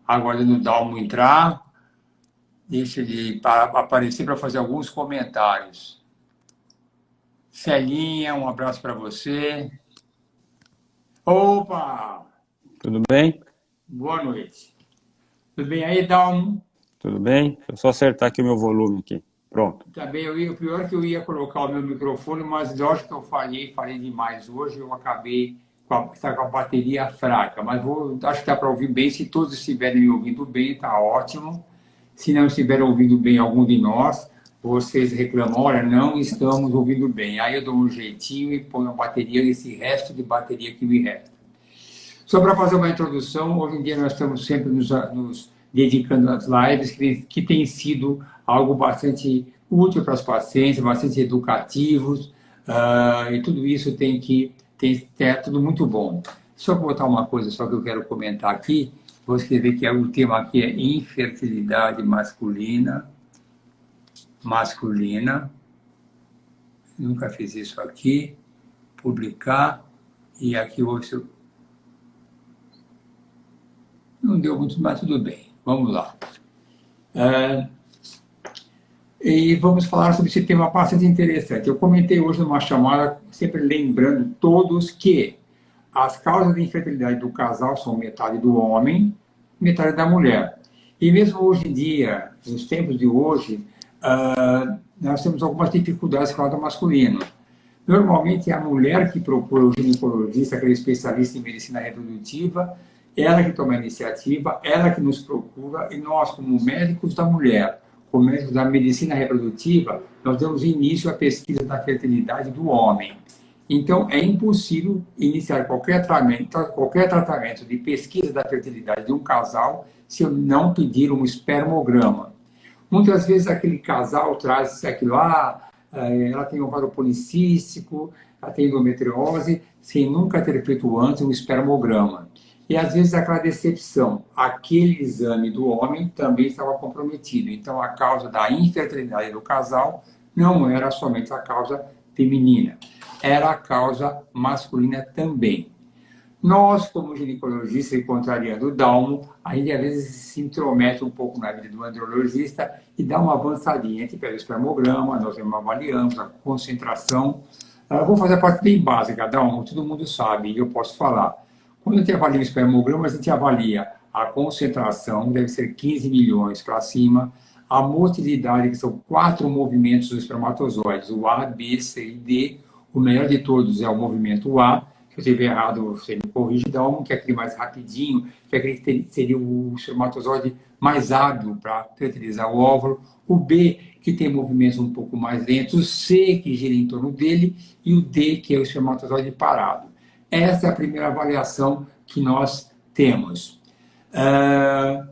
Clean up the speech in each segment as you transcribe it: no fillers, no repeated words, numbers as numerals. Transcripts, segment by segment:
aguardando o Dalmo entrar. Deixa ele aparecer para fazer alguns comentários. Celinha, um abraço para você. Opa! Tudo bem? Boa noite. Tudo bem aí, Dalmo? Tudo bem? Deixa eu só acertar aqui o meu volume aqui. Pronto. Tá bem, o pior é que eu ia colocar o meu microfone, mas lógico que eu falei demais hoje, eu acabei com a bateria fraca, mas acho que dá para ouvir bem, se todos estiverem me ouvindo bem, tá ótimo. Se não estiverem ouvindo bem algum de nós, vocês reclamam, olha, não estamos ouvindo bem. Aí eu dou um jeitinho e ponho a bateria, esse resto de bateria que me resta. Só para fazer uma introdução, hoje em dia nós estamos sempre nos dedicando às lives, que tem sido algo bastante útil para os pacientes, bastante educativos, e tudo isso é tudo muito bom. Só botar uma coisa só que eu quero comentar aqui, vou escrever que o tema aqui é infertilidade masculina, nunca fiz isso aqui, publicar, e aqui hoje não deu muito, mas tudo bem. Vamos lá. E vamos falar sobre esse tema bastante interessante. Eu comentei hoje numa chamada, sempre lembrando todos que as causas de infertilidade do casal são metade do homem, metade da mulher. E mesmo hoje em dia, nos tempos de hoje, nós temos algumas dificuldades com o lado masculino. Normalmente é a mulher que procura o ginecologista, aquele especialista em medicina reprodutiva, ela que toma a iniciativa, ela que nos procura, e nós, como médicos da mulher, como médicos da medicina reprodutiva, nós damos início à pesquisa da fertilidade do homem. Então, é impossível iniciar qualquer tratamento de pesquisa da fertilidade de um casal se eu não pedir um espermograma. Muitas vezes aquele casal traz aquilo lá, ela tem ovário policístico, ela tem endometriose, sem nunca ter feito antes um espermograma. E às vezes aquela decepção, aquele exame do homem também estava comprometido. Então a causa da infertilidade do casal não era somente a causa feminina, era a causa masculina também. Nós, como ginecologistas e contrariando o Dalmo, a gente às vezes se intromete um pouco na vida do andrologista e dá uma avançadinha. A gente pega o espermograma, nós avaliamos a concentração. Vou fazer a parte bem básica, Dalmo, todo mundo sabe, e eu posso falar. Quando a gente avalia o espermograma, a gente avalia a concentração, deve ser 15 milhões para cima, a motilidade, que são 4 movimentos dos espermatozoides, o A, B, C e D. O melhor de todos é o movimento A, se eu estiver errado, você me corrige, Dalmo, que é aquele mais rapidinho, que é aquele que seria o espermatozoide mais hábil para fertilizar o óvulo. O B, que tem movimentos um pouco mais lentos, o C, que gira em torno dele, e o D, que é o espermatozoide parado. Essa é a primeira avaliação que nós temos. A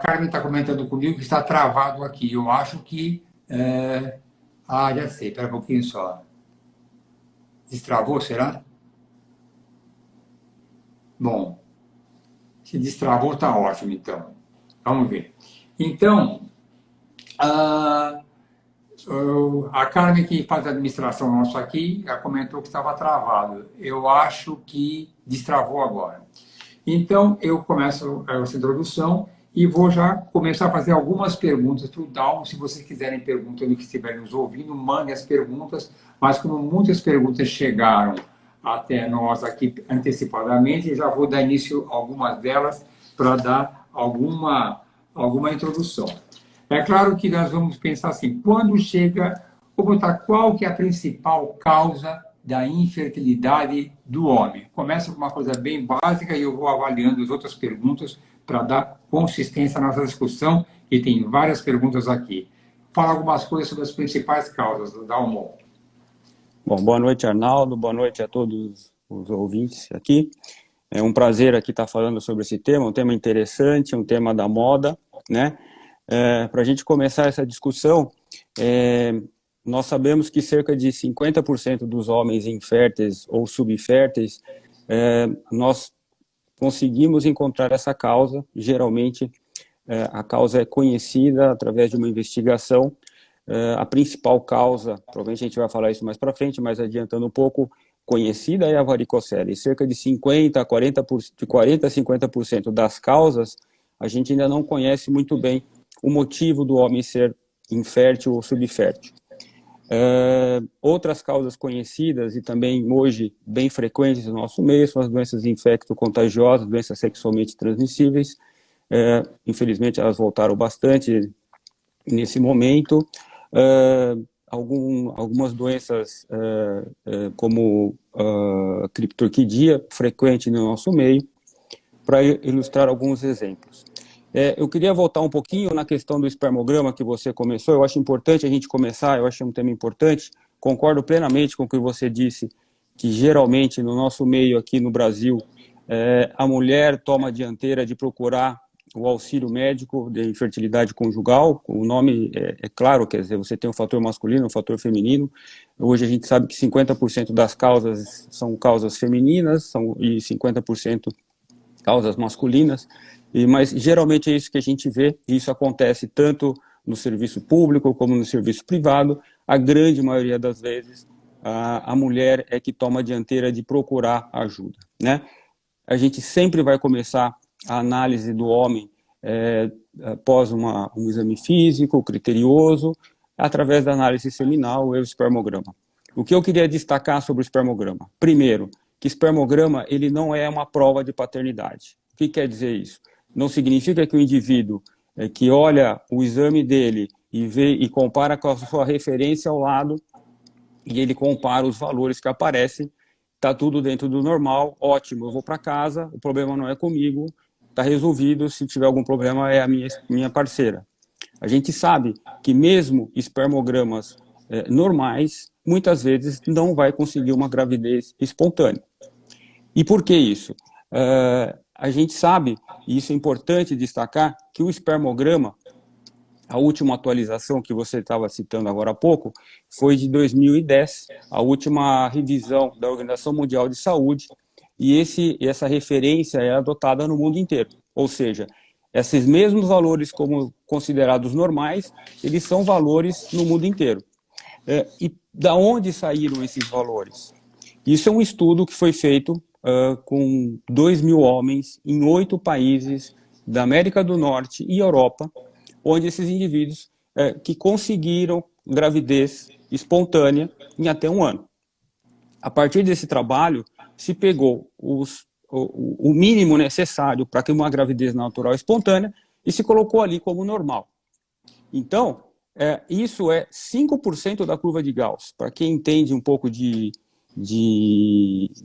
Carmen está comentando comigo que está travado aqui. Eu acho que... já sei, espera um pouquinho só. Destravou, será? Bom, se destravou, está ótimo, então. Vamos ver. Então, a Carmen, que faz a administração nossa aqui, já comentou que estava travado. Eu acho que destravou agora. Então, eu começo essa introdução e vou já começar a fazer algumas perguntas para o Dalmo. Se vocês quiserem perguntando que estiverem nos ouvindo, mandem as perguntas. Mas como muitas perguntas chegaram até nós aqui antecipadamente, já vou dar início a algumas delas para dar alguma introdução. É claro que nós vamos pensar assim, quando chega, vou botar qual que é a principal causa da infertilidade do homem. Começa com uma coisa bem básica e eu vou avaliando as outras perguntas para dar consistência à nossa discussão, e tem várias perguntas aqui. Fala algumas coisas sobre as principais causas, Dalmo. Bom, boa noite, Arnaldo, boa noite a todos os ouvintes aqui. É um prazer aqui estar falando sobre esse tema, um tema interessante, um tema da moda, né? Para a gente começar essa discussão, nós sabemos que cerca de 50% dos homens inférteis ou subférteis, nós conseguimos encontrar essa causa. Geralmente, a causa é conhecida através de uma investigação. A principal causa, provavelmente a gente vai falar isso mais para frente, mas adiantando um pouco, conhecida é a varicocele. Cerca de 40 a 50% das causas, a gente ainda não conhece muito bem o motivo do homem ser infértil ou subfértil. Outras causas conhecidas e também hoje bem frequentes no nosso meio são as doenças infecto-contagiosas, doenças sexualmente transmissíveis. Infelizmente elas voltaram bastante nesse momento. Algumas doenças como a criptorquidia, frequente no nosso meio, para ilustrar alguns exemplos. Eu queria voltar um pouquinho na questão do espermograma que você começou. Eu acho importante a gente começar, eu acho um tema importante. Concordo plenamente com o que você disse, que geralmente no nosso meio aqui no Brasil, a mulher toma a dianteira de procurar o auxílio médico de infertilidade conjugal. O nome é claro, quer dizer, você tem um fator masculino, um fator feminino. Hoje a gente sabe que 50% das causas são causas femininas e 50% causas masculinas. Mas geralmente é isso que a gente vê, e isso acontece tanto no serviço público como no serviço privado. A grande maioria das vezes, a mulher é que toma a dianteira de procurar ajuda, né? A gente sempre vai começar a análise do homem após um exame físico, criterioso, através da análise seminal e o espermograma. O que eu queria destacar sobre o espermograma? Primeiro, que espermograma ele não é uma prova de paternidade. O que quer dizer isso? Não significa que o indivíduo que olha o exame dele e vê e compara com a sua referência ao lado, e ele compara os valores que aparecem, está tudo dentro do normal, ótimo, eu vou para casa, o problema não é comigo, está resolvido, se tiver algum problema é a minha parceira. A gente sabe que mesmo espermogramas normais, muitas vezes não vai conseguir uma gravidez espontânea. E por que isso? A gente sabe, e isso é importante destacar, que o espermograma, a última atualização que você estava citando agora há pouco, foi de 2010, a última revisão da Organização Mundial de Saúde, e essa referência é adotada no mundo inteiro. Ou seja, esses mesmos valores como considerados normais, eles são valores no mundo inteiro. E da onde saíram esses valores? Isso é um estudo que foi feito com 2.000 homens em 8 países da América do Norte e Europa, onde esses indivíduos que conseguiram gravidez espontânea em até 1 ano. A partir desse trabalho, se pegou o mínimo necessário para que uma gravidez natural espontânea e se colocou ali como normal. Então, isso é 5% da curva de Gauss. Para quem entende um pouco de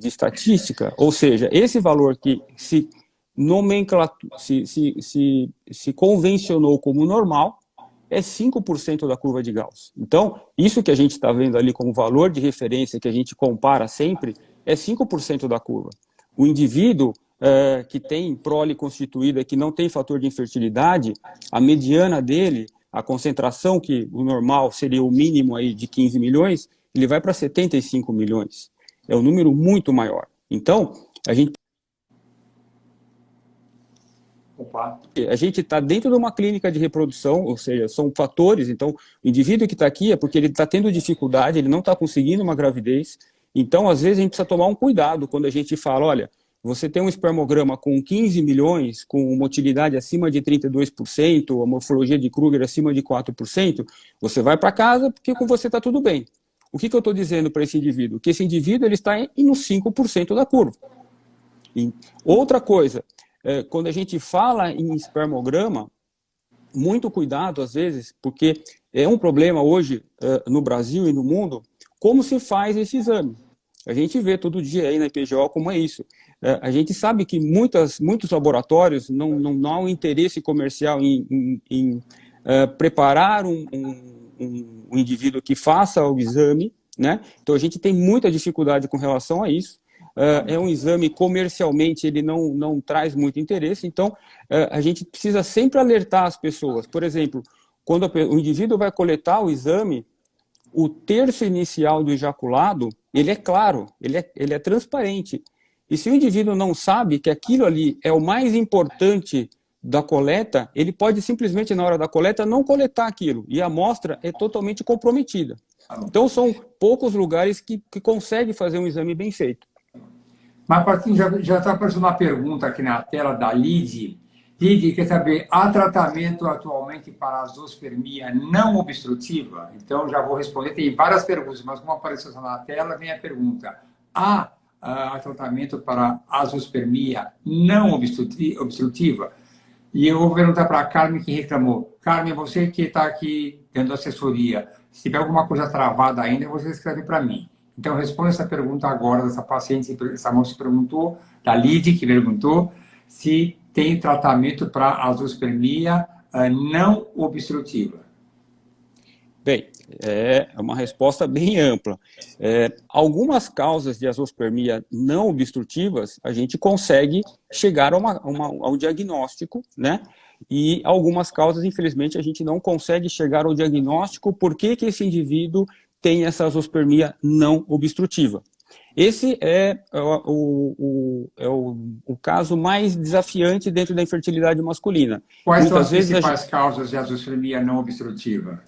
estatística, ou seja, esse valor que se convencionou como normal é 5% da curva de Gauss. Então, isso que a gente está vendo ali como valor de referência que a gente compara sempre é 5% da curva. O indivíduo que tem prole constituída, que não tem fator de infertilidade, a mediana dele, a concentração que o normal seria o mínimo aí de 15 milhões, ele vai para 75 milhões. É um número muito maior. Então, a gente está dentro de uma clínica de reprodução, ou seja, são fatores. Então, o indivíduo que está aqui é porque ele está tendo dificuldade, ele não está conseguindo uma gravidez. Então, às vezes, a gente precisa tomar um cuidado quando a gente fala, olha, você tem um espermograma com 15 milhões, com motilidade acima de 32%, a morfologia de Kruger acima de 4%, você vai para casa porque com você está tudo bem. O que eu estou dizendo para esse indivíduo? Que esse indivíduo ele está nos 5% da curva. E outra coisa, quando a gente fala em espermograma, muito cuidado às vezes, porque é um problema hoje no Brasil e no mundo, como se faz esse exame. A gente vê todo dia aí na IPGO como é isso. A gente sabe que muitos laboratórios não há um interesse comercial em preparar um indivíduo que faça o exame, né? Então a gente tem muita dificuldade com relação a isso. É um exame comercialmente, ele não traz muito interesse, então a gente precisa sempre alertar as pessoas. Por exemplo, quando o indivíduo vai coletar o exame, o terço inicial do ejaculado, ele é claro, ele é transparente. E se o indivíduo não sabe que aquilo ali é o mais importante da coleta, ele pode simplesmente, na hora da coleta, não coletar aquilo. E a amostra é totalmente comprometida. Então, são poucos lugares que conseguem fazer um exame bem feito. Mas, Paquinho, já está aparecendo uma pergunta aqui na tela da Lide. Didi, quer saber, há tratamento atualmente para a zoospermia não obstrutiva? Então, já vou responder. Tem várias perguntas, mas como apareceu só na tela, vem a pergunta. Há tratamento para a zoospermia não obstrutiva? E eu vou perguntar para a Carmen, que reclamou. Carmen, você que está aqui dando assessoria, se tiver alguma coisa travada ainda, você escreve para mim. Então, responda essa pergunta agora dessa paciente, essa moça que perguntou, da Lid, que perguntou, se tem tratamento para a zoospermia não obstrutiva. Bem, é uma resposta bem ampla. Algumas causas de azoospermia não obstrutivas, a gente consegue chegar ao diagnóstico, né? E algumas causas, infelizmente, a gente não consegue chegar ao diagnóstico por que esse indivíduo tem essa azoospermia não obstrutiva. Esse é o caso mais desafiante dentro da infertilidade masculina. Quais são as principais causas de azoospermia não obstrutiva?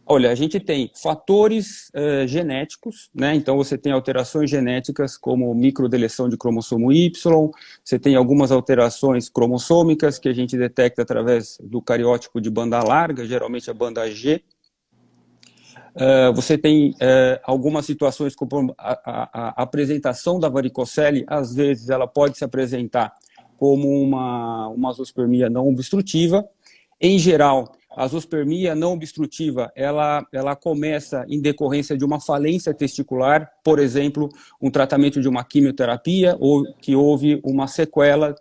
Olha, a gente tem fatores genéticos, né? Então você tem alterações genéticas como microdeleção de cromossomo Y, você tem algumas alterações cromossômicas que a gente detecta através do cariótipo de banda larga, geralmente a banda G. Você tem algumas situações como a apresentação da varicocele, às vezes ela pode se apresentar como uma zoospermia não obstrutiva. Em geral, a zoospermia não obstrutiva, ela começa em decorrência de uma falência testicular, por exemplo, um tratamento de uma quimioterapia, ou que houve uma sequela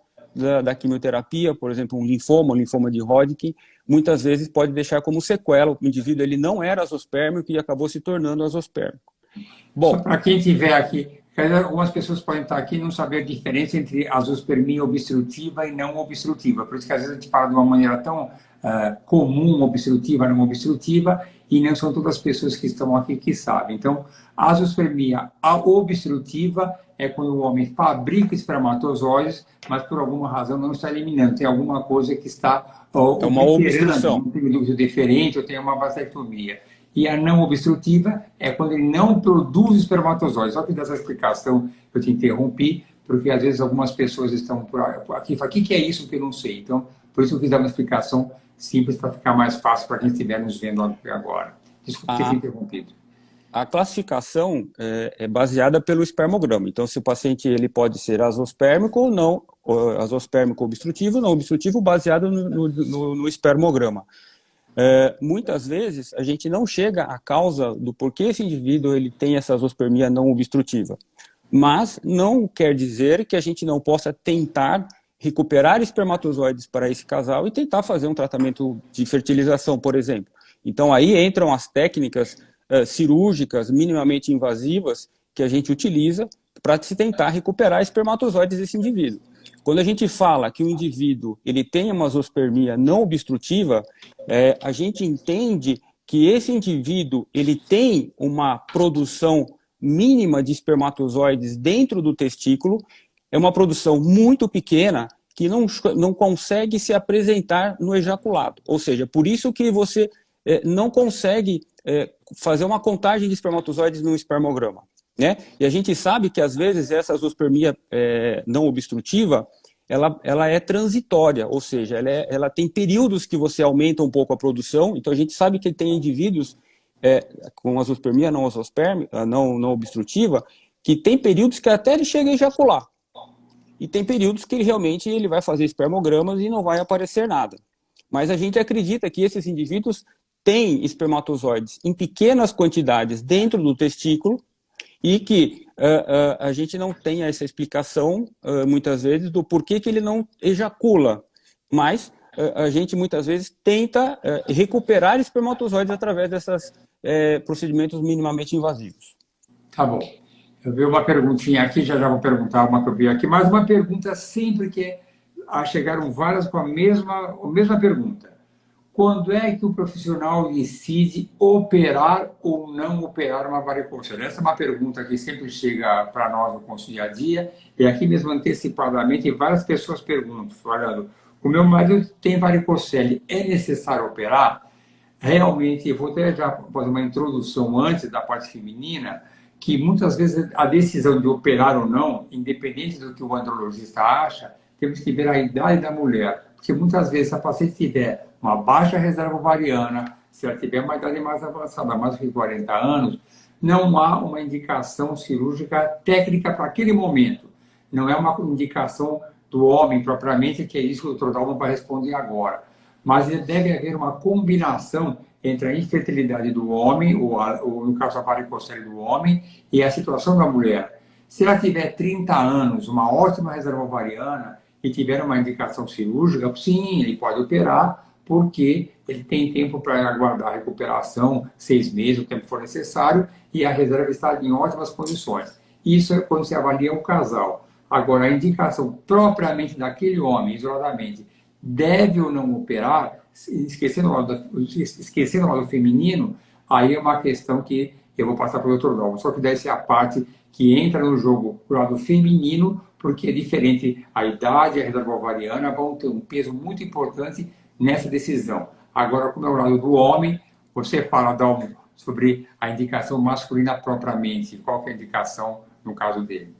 da quimioterapia, por exemplo, um linfoma de Hodgkin, muitas vezes pode deixar como sequela, o indivíduo ele não era azoospermico e acabou se tornando azoospermico. Bom, para quem estiver aqui, algumas pessoas podem estar aqui e não saber a diferença entre azoospermia obstrutiva e não obstrutiva. Por isso que às vezes a gente fala de uma maneira tão comum, obstrutiva, não obstrutiva, e não são todas as pessoas que estão aqui que sabem. Então, a azoospermia obstrutiva é quando o homem fabrica espermatozoides, mas por alguma razão não está eliminando. Tem alguma coisa que está é uma obstrução. Um líquido diferente, ou tem uma vasectomia. E a não obstrutiva é quando ele não produz espermatozoides. Só que dessa explicação eu te interrompi, porque às vezes algumas pessoas estão por aqui e falam, o que é isso que eu não sei? Então, por isso eu quis dar uma explicação simples para ficar mais fácil para quem estiver nos vendo agora. Desculpe ter interrompido. A classificação é baseada pelo espermograma. Então, se o paciente ele pode ser azoospermico ou não, azoospermico obstrutivo ou não obstrutivo, baseado no espermograma. Muitas vezes, a gente não chega à causa do porquê esse indivíduo ele tem essa azoospermia não obstrutiva. Mas não quer dizer que a gente não possa tentar recuperar espermatozoides para esse casal e tentar fazer um tratamento de fertilização, por exemplo. Então, aí entram as técnicas cirúrgicas minimamente invasivas que a gente utiliza para se tentar recuperar espermatozoides desse indivíduo. Quando a gente fala que o indivíduo ele tem uma azoospermia não obstrutiva, a gente entende que esse indivíduo ele tem uma produção mínima de espermatozoides dentro do testículo, é uma produção muito pequena que não consegue se apresentar no ejaculado. Ou seja, por isso que você não consegue fazer uma contagem de espermatozoides no espermograma, né? E a gente sabe que, às vezes, essa azoospermia não obstrutiva, ela é transitória, ou seja, ela tem períodos que você aumenta um pouco a produção. Então, a gente sabe que tem indivíduos com azoospermia não obstrutiva, que tem períodos que até ele chega a ejacular. E tem períodos que ele vai fazer espermogramas e não vai aparecer nada. Mas a gente acredita que esses indivíduos têm espermatozoides em pequenas quantidades dentro do testículo e que a gente não tem essa explicação, muitas vezes, do porquê que ele não ejacula. Mas a gente, muitas vezes, tenta recuperar espermatozoides através desses procedimentos minimamente invasivos. Tá bom. Eu vi uma perguntinha aqui, já vou perguntar uma que eu vi aqui, mas uma pergunta sempre que chegaram várias com a mesma pergunta. Quando é que o profissional decide operar ou não operar uma varicocele? Essa é uma pergunta que sempre chega para nós no nosso dia a dia, e aqui mesmo antecipadamente várias pessoas perguntam, falando, o meu marido tem varicocele, é necessário operar? Realmente, eu vou até já fazer uma introdução antes da parte feminina, que muitas vezes a decisão de operar ou não, independente do que o andrologista acha, temos que ver a idade da mulher. Porque muitas vezes, se a paciente tiver uma baixa reserva ovariana, se ela tiver uma idade mais avançada, mais de 40 anos, não há uma indicação cirúrgica técnica para aquele momento. Não é uma indicação do homem propriamente, que é isso que o Dr. Dalman vai responder agora. Mas deve haver uma combinação entre a infertilidade do homem, ou no caso a varicocele do homem, e a situação da mulher. Se ela tiver 30 anos, uma ótima reserva ovariana, e tiver uma indicação cirúrgica, sim, ele pode operar, porque ele tem tempo para aguardar a recuperação, 6 meses, o tempo que for necessário, e a reserva está em ótimas condições. Isso é quando se avalia o casal. Agora, a indicação propriamente daquele homem, isoladamente, deve ou não operar, esquecendo o lado feminino, aí é uma questão que eu vou passar para o Dr. Dalman. Só que deve ser a parte que entra no jogo do lado feminino, porque é diferente, a idade e a reserva ovariana vão ter um peso muito importante nessa decisão. Agora, como é o lado do homem, você fala, Dalman, sobre a indicação masculina propriamente. Qual que é a indicação no caso dele?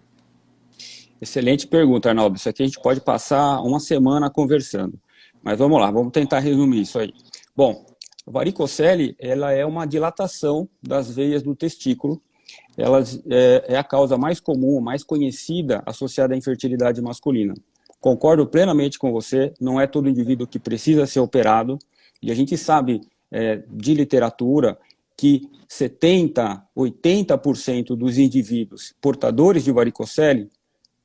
Excelente pergunta, Arnaldo. Isso aqui a gente pode passar uma semana conversando. Mas vamos lá, vamos tentar resumir isso aí. Bom, a varicocele, ela é uma dilatação das veias do testículo. Ela é a causa mais comum, mais conhecida, associada à infertilidade masculina. Concordo plenamente com você, não é todo indivíduo que precisa ser operado, e a gente sabe de literatura que 70%, 80% dos indivíduos portadores de varicocele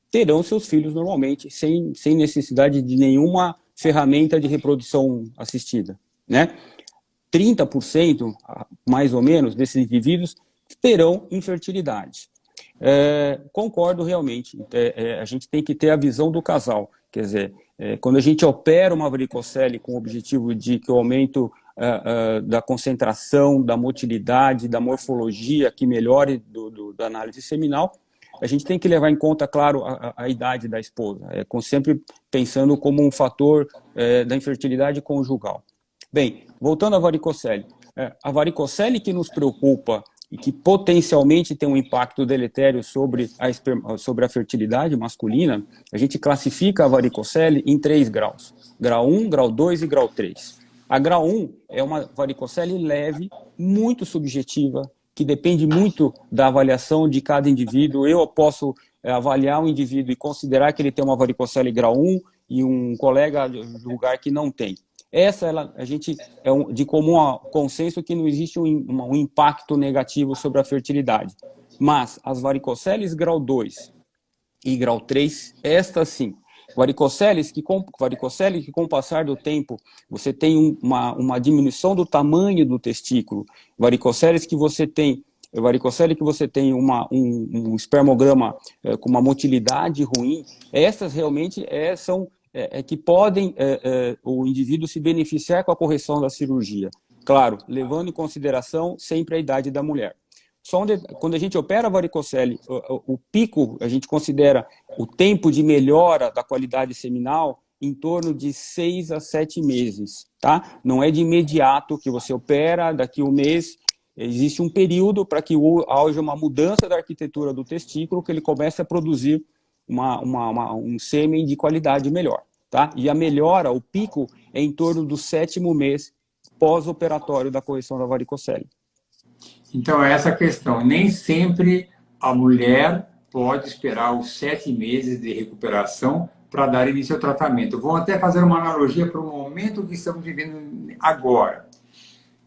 terão seus filhos normalmente, sem necessidade de nenhuma ferramenta de reprodução assistida, né? 30%, mais ou menos, desses indivíduos terão infertilidade. Concordo realmente, a gente tem que ter a visão do casal, quer dizer, quando a gente opera uma varicocele com o objetivo de que o aumento da concentração, da motilidade, da morfologia, que melhore da análise seminal, a gente tem que levar em conta, claro, a idade da esposa, sempre pensando como um fator da infertilidade conjugal. Bem, voltando à varicocele. A varicocele que nos preocupa e que potencialmente tem um impacto deletério sobre a fertilidade masculina, a gente classifica a varicocele em 3 graus. Grau 1, grau 2 e grau 3. A grau 1 é uma varicocele leve, muito subjetiva, que depende muito da avaliação de cada indivíduo. Eu posso avaliar um indivíduo e considerar que ele tem uma varicocele grau 1 e um colega julgar que não tem. Essa, a gente de comum consenso que não existe um impacto negativo sobre a fertilidade. Mas as varicoceles grau 2 e grau 3, estas sim, varicoceles que com o passar do tempo você tem uma diminuição do tamanho do testículo, varicocele que você tem um espermograma com uma motilidade ruim, essas realmente são que podem o indivíduo se beneficiar com a correção da cirurgia. Claro, levando em consideração sempre a idade da mulher. Quando a gente opera a varicocele, o pico, a gente considera o tempo de melhora da qualidade seminal em torno de 6 a 7 meses. Tá? Não é de imediato que você opera, daqui a um mês. Existe um período para que haja uma mudança da arquitetura do testículo, que ele comece a produzir um sêmen de qualidade melhor. Tá? E a melhora, o pico, é em torno do 7º mês pós-operatório da correção da varicocele. Então, é essa questão. Nem sempre a mulher pode esperar os 7 meses de recuperação para dar início ao tratamento. Vou até fazer uma analogia para o momento que estamos vivendo agora.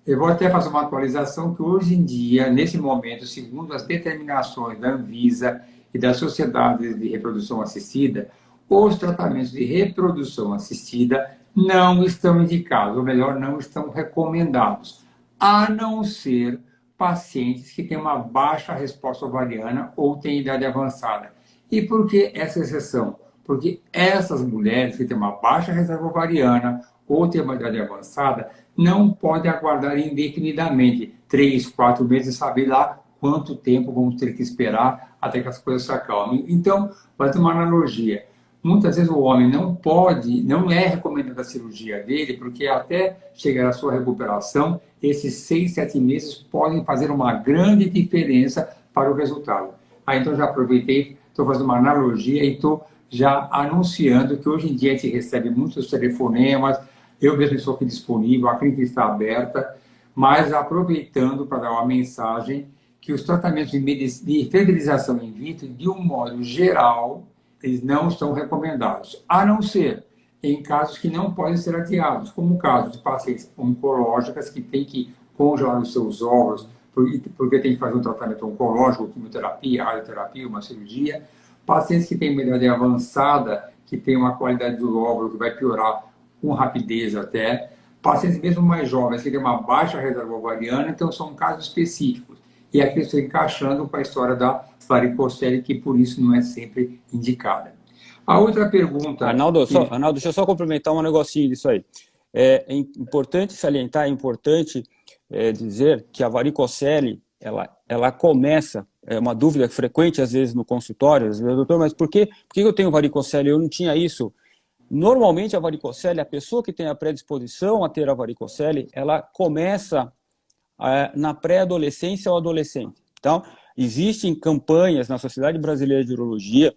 Eu vou até fazer uma atualização que hoje em dia, nesse momento, segundo as determinações da Anvisa e das sociedades de reprodução assistida, os tratamentos de reprodução assistida não estão indicados, ou melhor, não estão recomendados, a não ser pacientes que têm uma baixa resposta ovariana ou têm idade avançada. E por que essa exceção? Porque essas mulheres que têm uma baixa reserva ovariana ou têm uma idade avançada não podem aguardar indefinidamente 3, 4 meses, saber lá quanto tempo vamos ter que esperar até que as coisas se acalmem. Então, vai ter uma analogia. Muitas vezes o homem não é recomendada a cirurgia dele, porque até chegar à sua recuperação, esses 6, 7 meses podem fazer uma grande diferença para o resultado. Então já aproveitei, estou fazendo uma analogia e estou já anunciando que hoje em dia a gente recebe muitos telefonemas, eu mesmo estou aqui disponível, a clínica está aberta, mas aproveitando para dar uma mensagem que os tratamentos de fertilização in vitro, de um modo geral, eles não estão recomendados, a não ser em casos que não podem ser adiados, como o caso de pacientes oncológicas que têm que congelar os seus óvulos, porque tem que fazer um tratamento oncológico, quimioterapia, radioterapia, uma cirurgia, pacientes que têm uma idade avançada, que têm uma qualidade do óvulo que vai piorar com rapidez até, pacientes mesmo mais jovens, que têm uma baixa reserva ovariana, então são casos específicos. E aqui eu estou encaixando com a história da varicocele, que por isso não é sempre indicada. A outra pergunta... Arnaldo, deixa eu só complementar um negocinho disso aí. É importante salientar, é importante dizer que a varicocele, ela começa, é uma dúvida frequente às vezes no consultório, às vezes, doutor, mas por que eu tenho varicocele? Eu não tinha isso. Normalmente a varicocele, a pessoa que tem a predisposição a ter a varicocele, ela começa na pré-adolescência ou adolescente. Então, existem campanhas na Sociedade Brasileira de Urologia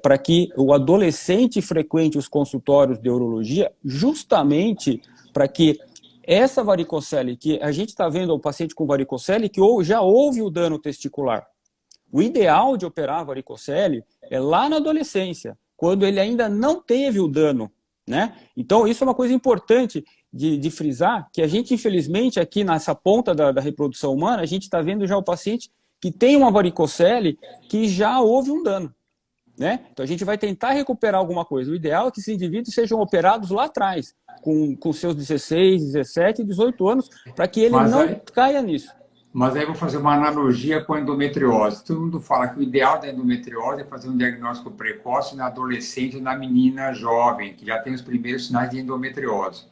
para que o adolescente frequente os consultórios de urologia, justamente para que essa varicocele, que a gente está vendo o paciente com varicocele, que já houve o dano testicular. O ideal de operar a varicocele é lá na adolescência, quando ele ainda não teve o dano, né? Então, isso é uma coisa importante de frisar, que a gente, infelizmente, aqui nessa ponta da reprodução humana, a gente está vendo já o paciente que tem uma varicocele que já houve um dano, né? Então, a gente vai tentar recuperar alguma coisa. O ideal é que esses indivíduos sejam operados lá atrás, com seus 16, 17, 18 anos, para que ele não caia nisso. Mas aí eu vou fazer uma analogia com a endometriose. Todo mundo fala que o ideal da endometriose é fazer um diagnóstico precoce na adolescente ou na menina jovem, que já tem os primeiros sinais de endometriose.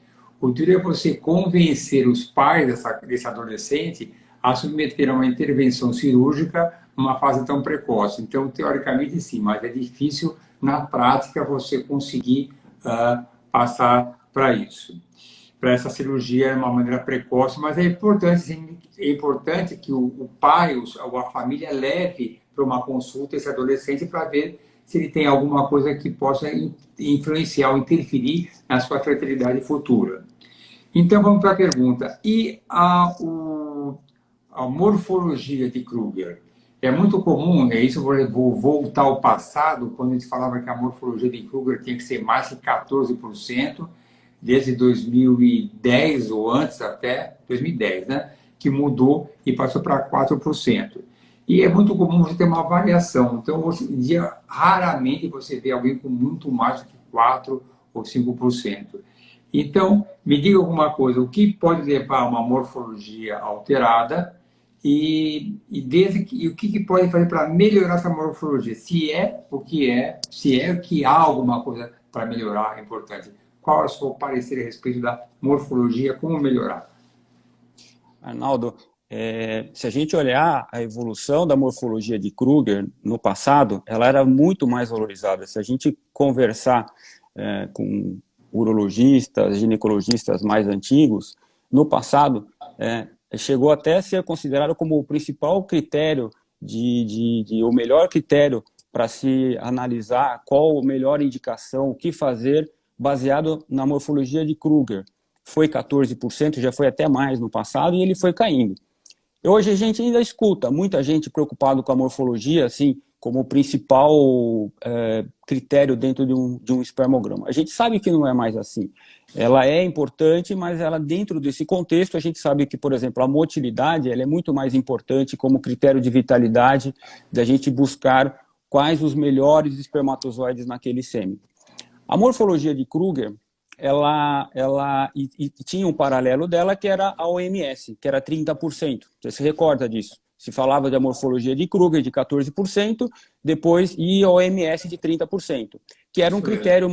O ideal é você convencer os pais desse adolescente a submeter a uma intervenção cirúrgica numa fase tão precoce. Então, teoricamente, sim, mas é difícil, na prática, você conseguir passar para isso. Para essa cirurgia de uma maneira precoce, mas é importante que o pai ou a família leve para uma consulta esse adolescente para ver se ele tem alguma coisa que possa influenciar ou interferir na sua fertilidade futura. Então, vamos para a pergunta. E a morfologia de Kruger? É muito comum, eu vou voltar ao passado, quando a gente falava que a morfologia de Kruger tinha que ser mais de 14%, desde 2010 ou antes até 2010, né? Que mudou e passou para 4%. E é muito comum você ter uma variação. Então, hoje em dia, raramente você vê alguém com muito mais do que 4% ou 5%. Então, me diga alguma coisa, o que pode levar a uma morfologia alterada e o que pode fazer para melhorar essa morfologia? Se é que há alguma coisa para melhorar, é importante. Qual é o seu parecer a respeito da morfologia, como melhorar? Arnaldo, se a gente olhar a evolução da morfologia de Kruger no passado, ela era muito mais valorizada. Se a gente conversar com urologistas, ginecologistas mais antigos, no passado, chegou até a ser considerado como o principal critério, o melhor critério para se analisar qual a melhor indicação, o que fazer, baseado na morfologia de Kruger. Foi 14%, já foi até mais no passado, e ele foi caindo. Hoje a gente ainda escuta muita gente preocupada com a morfologia, assim, como o principal critério dentro de um espermograma. A gente sabe que não é mais assim. Ela é importante, mas ela, dentro desse contexto, a gente sabe que, por exemplo, a motilidade ela é muito mais importante como critério de vitalidade, da gente buscar quais os melhores espermatozoides naquele sêmen. A morfologia de Kruger, ela tinha um paralelo dela, que era a OMS, que era 30%. Você se recorda disso? Se falava da morfologia de Kruger de 14%, depois e a OMS de 30%, que era um critério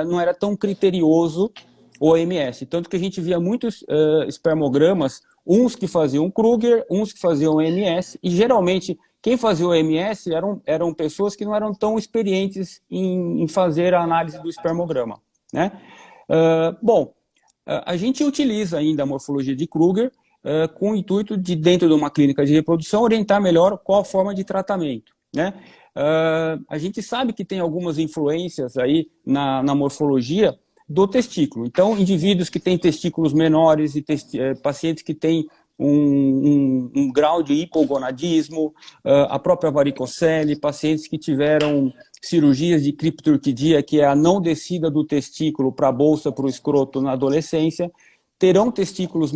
não era tão criterioso o OMS. Tanto que a gente via muitos espermogramas, uns que faziam Kruger, uns que faziam OMS, e geralmente quem fazia o OMS eram pessoas que não eram tão experientes em fazer a análise do espermograma, né? A gente utiliza ainda a morfologia de Kruger com o intuito de, dentro de uma clínica de reprodução, orientar melhor qual a forma de tratamento, né? a gente sabe que tem algumas influências aí na morfologia do testículo. Então, indivíduos que têm testículos menores e pacientes que têm um grau de hipogonadismo, a própria varicocele, pacientes que tiveram cirurgias de criptorquidia, que é a não descida do testículo para a bolsa, para o escroto na adolescência, terão testículos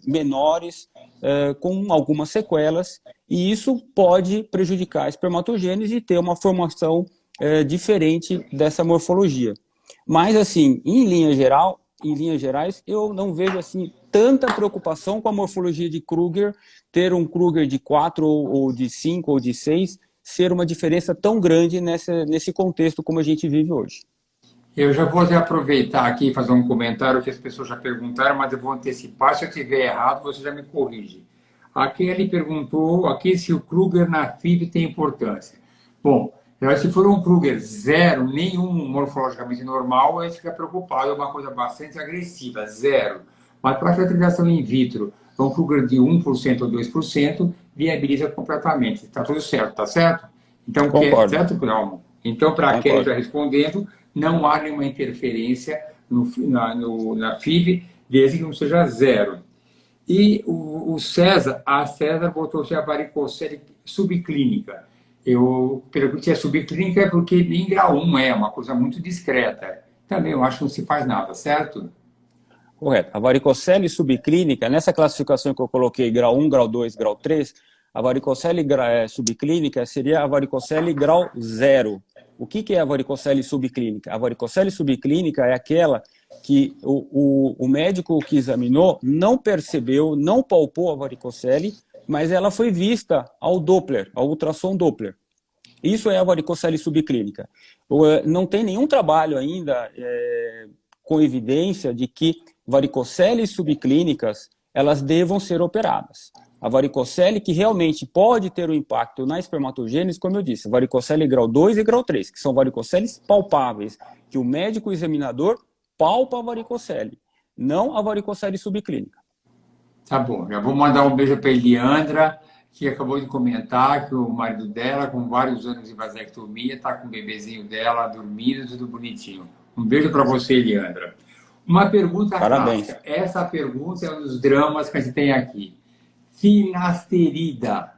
menores, com algumas sequelas, e isso pode prejudicar a espermatogênese e ter uma formação diferente dessa morfologia. Mas, assim, em linhas gerais, eu não vejo assim tanta preocupação com a morfologia de Kruger, ter um Kruger de 4 ou de 5 ou de 6, ser uma diferença tão grande nesse contexto como a gente vive hoje. Eu já vou aproveitar aqui e fazer um comentário que as pessoas já perguntaram, mas eu vou antecipar. Se eu estiver errado, você já me corrige. Aqui ele perguntou aqui se o Kruger na FIV tem importância. Bom, se for um Kruger zero, nenhum morfologicamente normal, a gente fica preocupado, é uma coisa bastante agressiva, zero. Mas para a fertilização in vitro, um Kruger de 1% ou 2% viabiliza completamente. Está tudo certo, tá certo? Então, certo, Glaumo? Então, para quem está respondendo, não há nenhuma interferência na FIV, desde que não seja zero. E a César botou-se a varicocele subclínica. Eu perguntei se é subclínica é porque em grau 1 é uma coisa muito discreta. Também eu acho que não se faz nada, certo? Correto. A varicocele subclínica, nessa classificação que eu coloquei, grau 1, grau 2, grau 3, a varicocele subclínica seria a varicocele grau 0. O que é a varicocele subclínica? A varicocele subclínica é aquela que o médico que examinou não percebeu, não palpou a varicocele, mas ela foi vista ao Doppler, ao ultrassom Doppler. Isso é a varicocele subclínica. Não tem nenhum trabalho ainda com evidência de que varicoceles subclínicas elas devam ser operadas. A varicocele que realmente pode ter um impacto na espermatogênese, como eu disse, varicocele grau 2 e grau 3, que são varicoceles palpáveis, que o médico examinador palpa a varicocele, não a varicocele subclínica. Tá bom, já vou mandar um beijo para a Eliandra, que acabou de comentar que o marido dela, com vários anos de vasectomia, está com o bebezinho dela dormindo, tudo bonitinho. Um beijo para você, Eliandra. Uma pergunta clássica. Essa pergunta é um dos dramas que a gente tem aqui. Finasterida.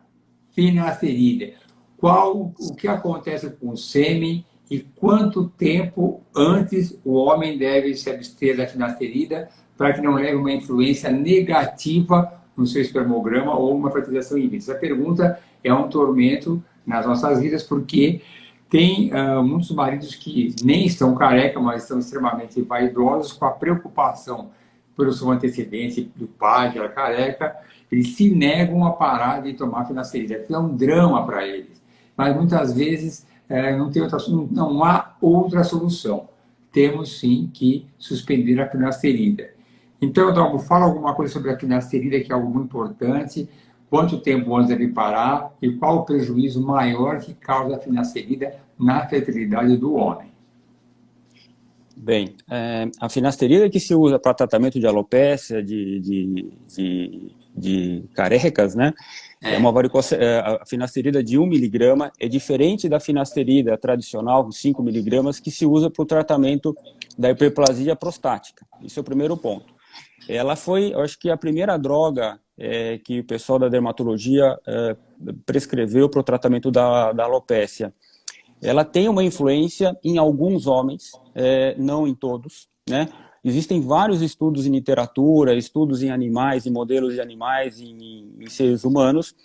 O que acontece com o sêmen e quanto tempo antes o homem deve se abster da finasterida para que não leve uma influência negativa no seu espermograma ou uma fertilização in vitro? Essa pergunta é um tormento nas nossas vidas, porque tem muitos maridos que nem estão careca, mas estão extremamente vaidosos com a preocupação pelo seu antecedente do pai, que era careca, eles se negam a parar de tomar finasterida. É um drama para eles. Mas muitas vezes não há outra solução. Temos sim que suspender a finasterida. Então, Dalmo, fala alguma coisa sobre a finasterida, que é algo muito importante. Quanto tempo antes deve parar e qual o prejuízo maior que causa a finasterida na fertilidade do homem? Bem, a finasterida que se usa para tratamento de alopécia, de carecas, né? É uma a finasterida de 1 miligrama, é diferente da finasterida tradicional, 5 miligramas, que se usa para o tratamento da hiperplasia prostática. Esse é o primeiro ponto. Ela foi, eu acho que a primeira droga que o pessoal da dermatologia prescreveu para o tratamento da alopécia. Ela tem uma influência em alguns homens, não em todos, né? Existem vários estudos em literatura, estudos em animais, em modelos de animais, em seres humanos,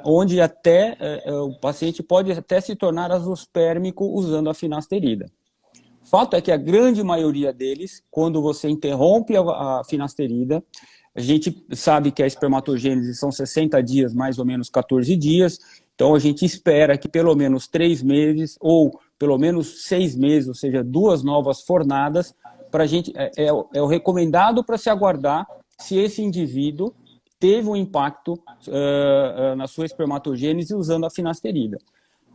onde até o paciente pode até se tornar azospérmico usando a finasterida. Fato é que a grande maioria deles, quando você interrompe a finasterida, a gente sabe que a espermatogênese são 60 dias, mais ou menos 14 dias, então a gente espera que pelo menos 3 meses ou pelo menos 6 meses, ou seja, 2 novas fornadas, para a gente, é o recomendado para se aguardar se esse indivíduo teve um impacto na sua espermatogênese usando a finasterida.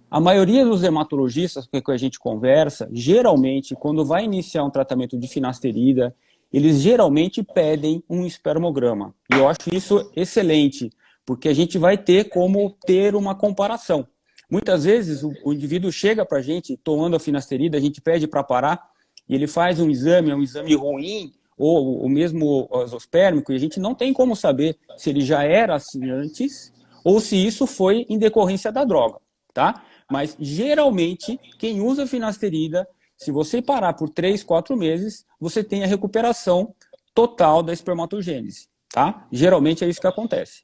A maioria dos dermatologistas com que a gente conversa, geralmente, quando vai iniciar um tratamento de finasterida, eles geralmente pedem um espermograma. E eu acho isso excelente, porque a gente vai ter como ter uma comparação. Muitas vezes o indivíduo chega para a gente tomando a finasterida, a gente pede para parar, e ele faz um exame, é um exame ruim, ou o mesmo azospérmico, e a gente não tem como saber se ele já era assim antes, ou se isso foi em decorrência da droga, tá? Mas, geralmente, quem usa finasterida, se você parar por 3, 4 meses, você tem a recuperação total da espermatogênese, tá? Geralmente é isso que acontece.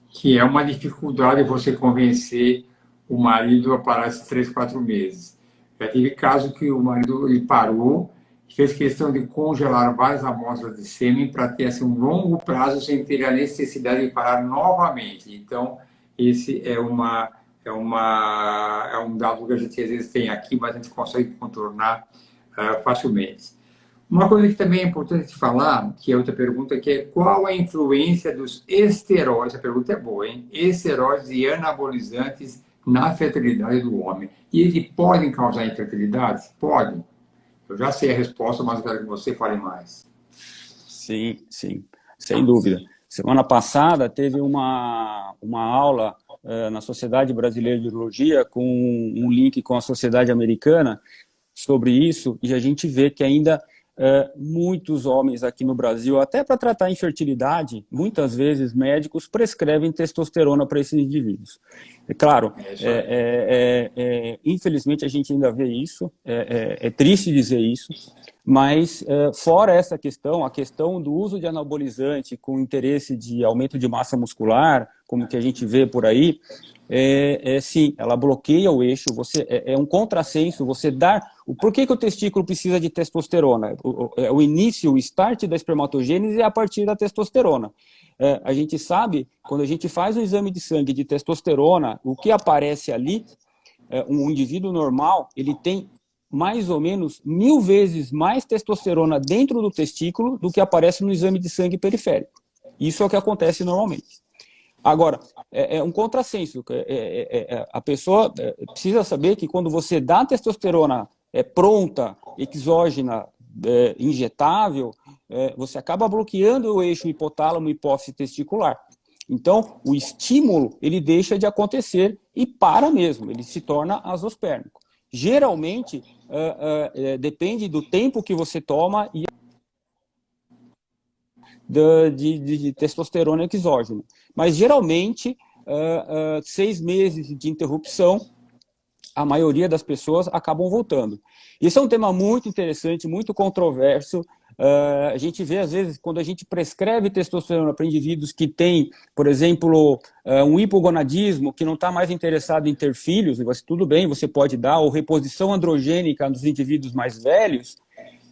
Que é uma dificuldade você convencer o marido a parar esses 3, 4 meses. Já teve caso que o marido ele parou, fez questão de congelar várias amostras de sêmen para ter assim, um longo prazo sem ter a necessidade de parar novamente. Então, esse é um dado que a gente às vezes tem aqui, mas a gente consegue contornar facilmente. Uma coisa que também é importante falar, que é outra pergunta, que é qual a influência dos esteroides, a pergunta é boa, hein? Esteroides e anabolizantes na fertilidade do homem. E eles podem causar infertilidade? Podem. Eu já sei a resposta, mas eu quero que você fale mais. Sim, sim, sem dúvida. Semana passada teve uma aula na Sociedade Brasileira de Urologia com um link com a Sociedade Americana sobre isso, e a gente vê que ainda muitos homens aqui no Brasil, até para tratar infertilidade, muitas vezes médicos prescrevem testosterona para esses indivíduos. É claro, infelizmente a gente ainda vê isso, é triste dizer isso, mas fora essa questão, a questão do uso de anabolizante com interesse de aumento de massa muscular, como que a gente vê por aí, sim, ela bloqueia o eixo, é um contrassenso você dar... Por que o testículo precisa de testosterona? O início, o start da espermatogênese é a partir da testosterona. A gente sabe, quando a gente faz um exame de sangue de testosterona, o que aparece ali, um indivíduo normal, ele tem mais ou menos 1000 vezes mais testosterona dentro do testículo do que aparece no exame de sangue periférico. Isso é o que acontece normalmente. Agora, é um contrassenso. A pessoa precisa saber que quando você dá testosterona pronta, exógena, injetável, você acaba bloqueando o eixo hipotálamo hipófise testicular. Então, o estímulo ele deixa de acontecer e para mesmo, ele se torna azospérmico. Geralmente, depende do tempo que você toma e de testosterona exógena. Mas, geralmente, 6 meses de interrupção, a maioria das pessoas acabam voltando. Isso é um tema muito interessante, muito controverso. A gente vê, às vezes, quando a gente prescreve testosterona para indivíduos que têm, por exemplo, um hipogonadismo, que não está mais interessado em ter filhos, tudo bem, você pode dar, ou reposição androgênica nos indivíduos mais velhos.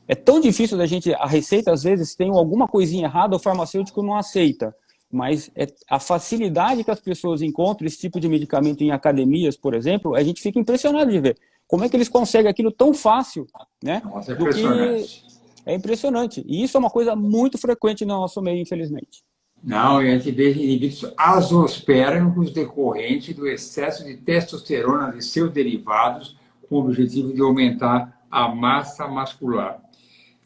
É tão difícil da gente, a receita às vezes tem alguma coisinha errada, o farmacêutico não aceita, mas a facilidade que as pessoas encontram esse tipo de medicamento em academias, por exemplo, a gente fica impressionado de ver como é que eles conseguem aquilo tão fácil, né? Nossa, é impressionante. É impressionante, e isso é uma coisa muito frequente no nosso meio, infelizmente. Não, e a gente vê indivíduos azospérmicos decorrente do excesso de testosterona de seus derivados, com o objetivo de aumentar a massa muscular.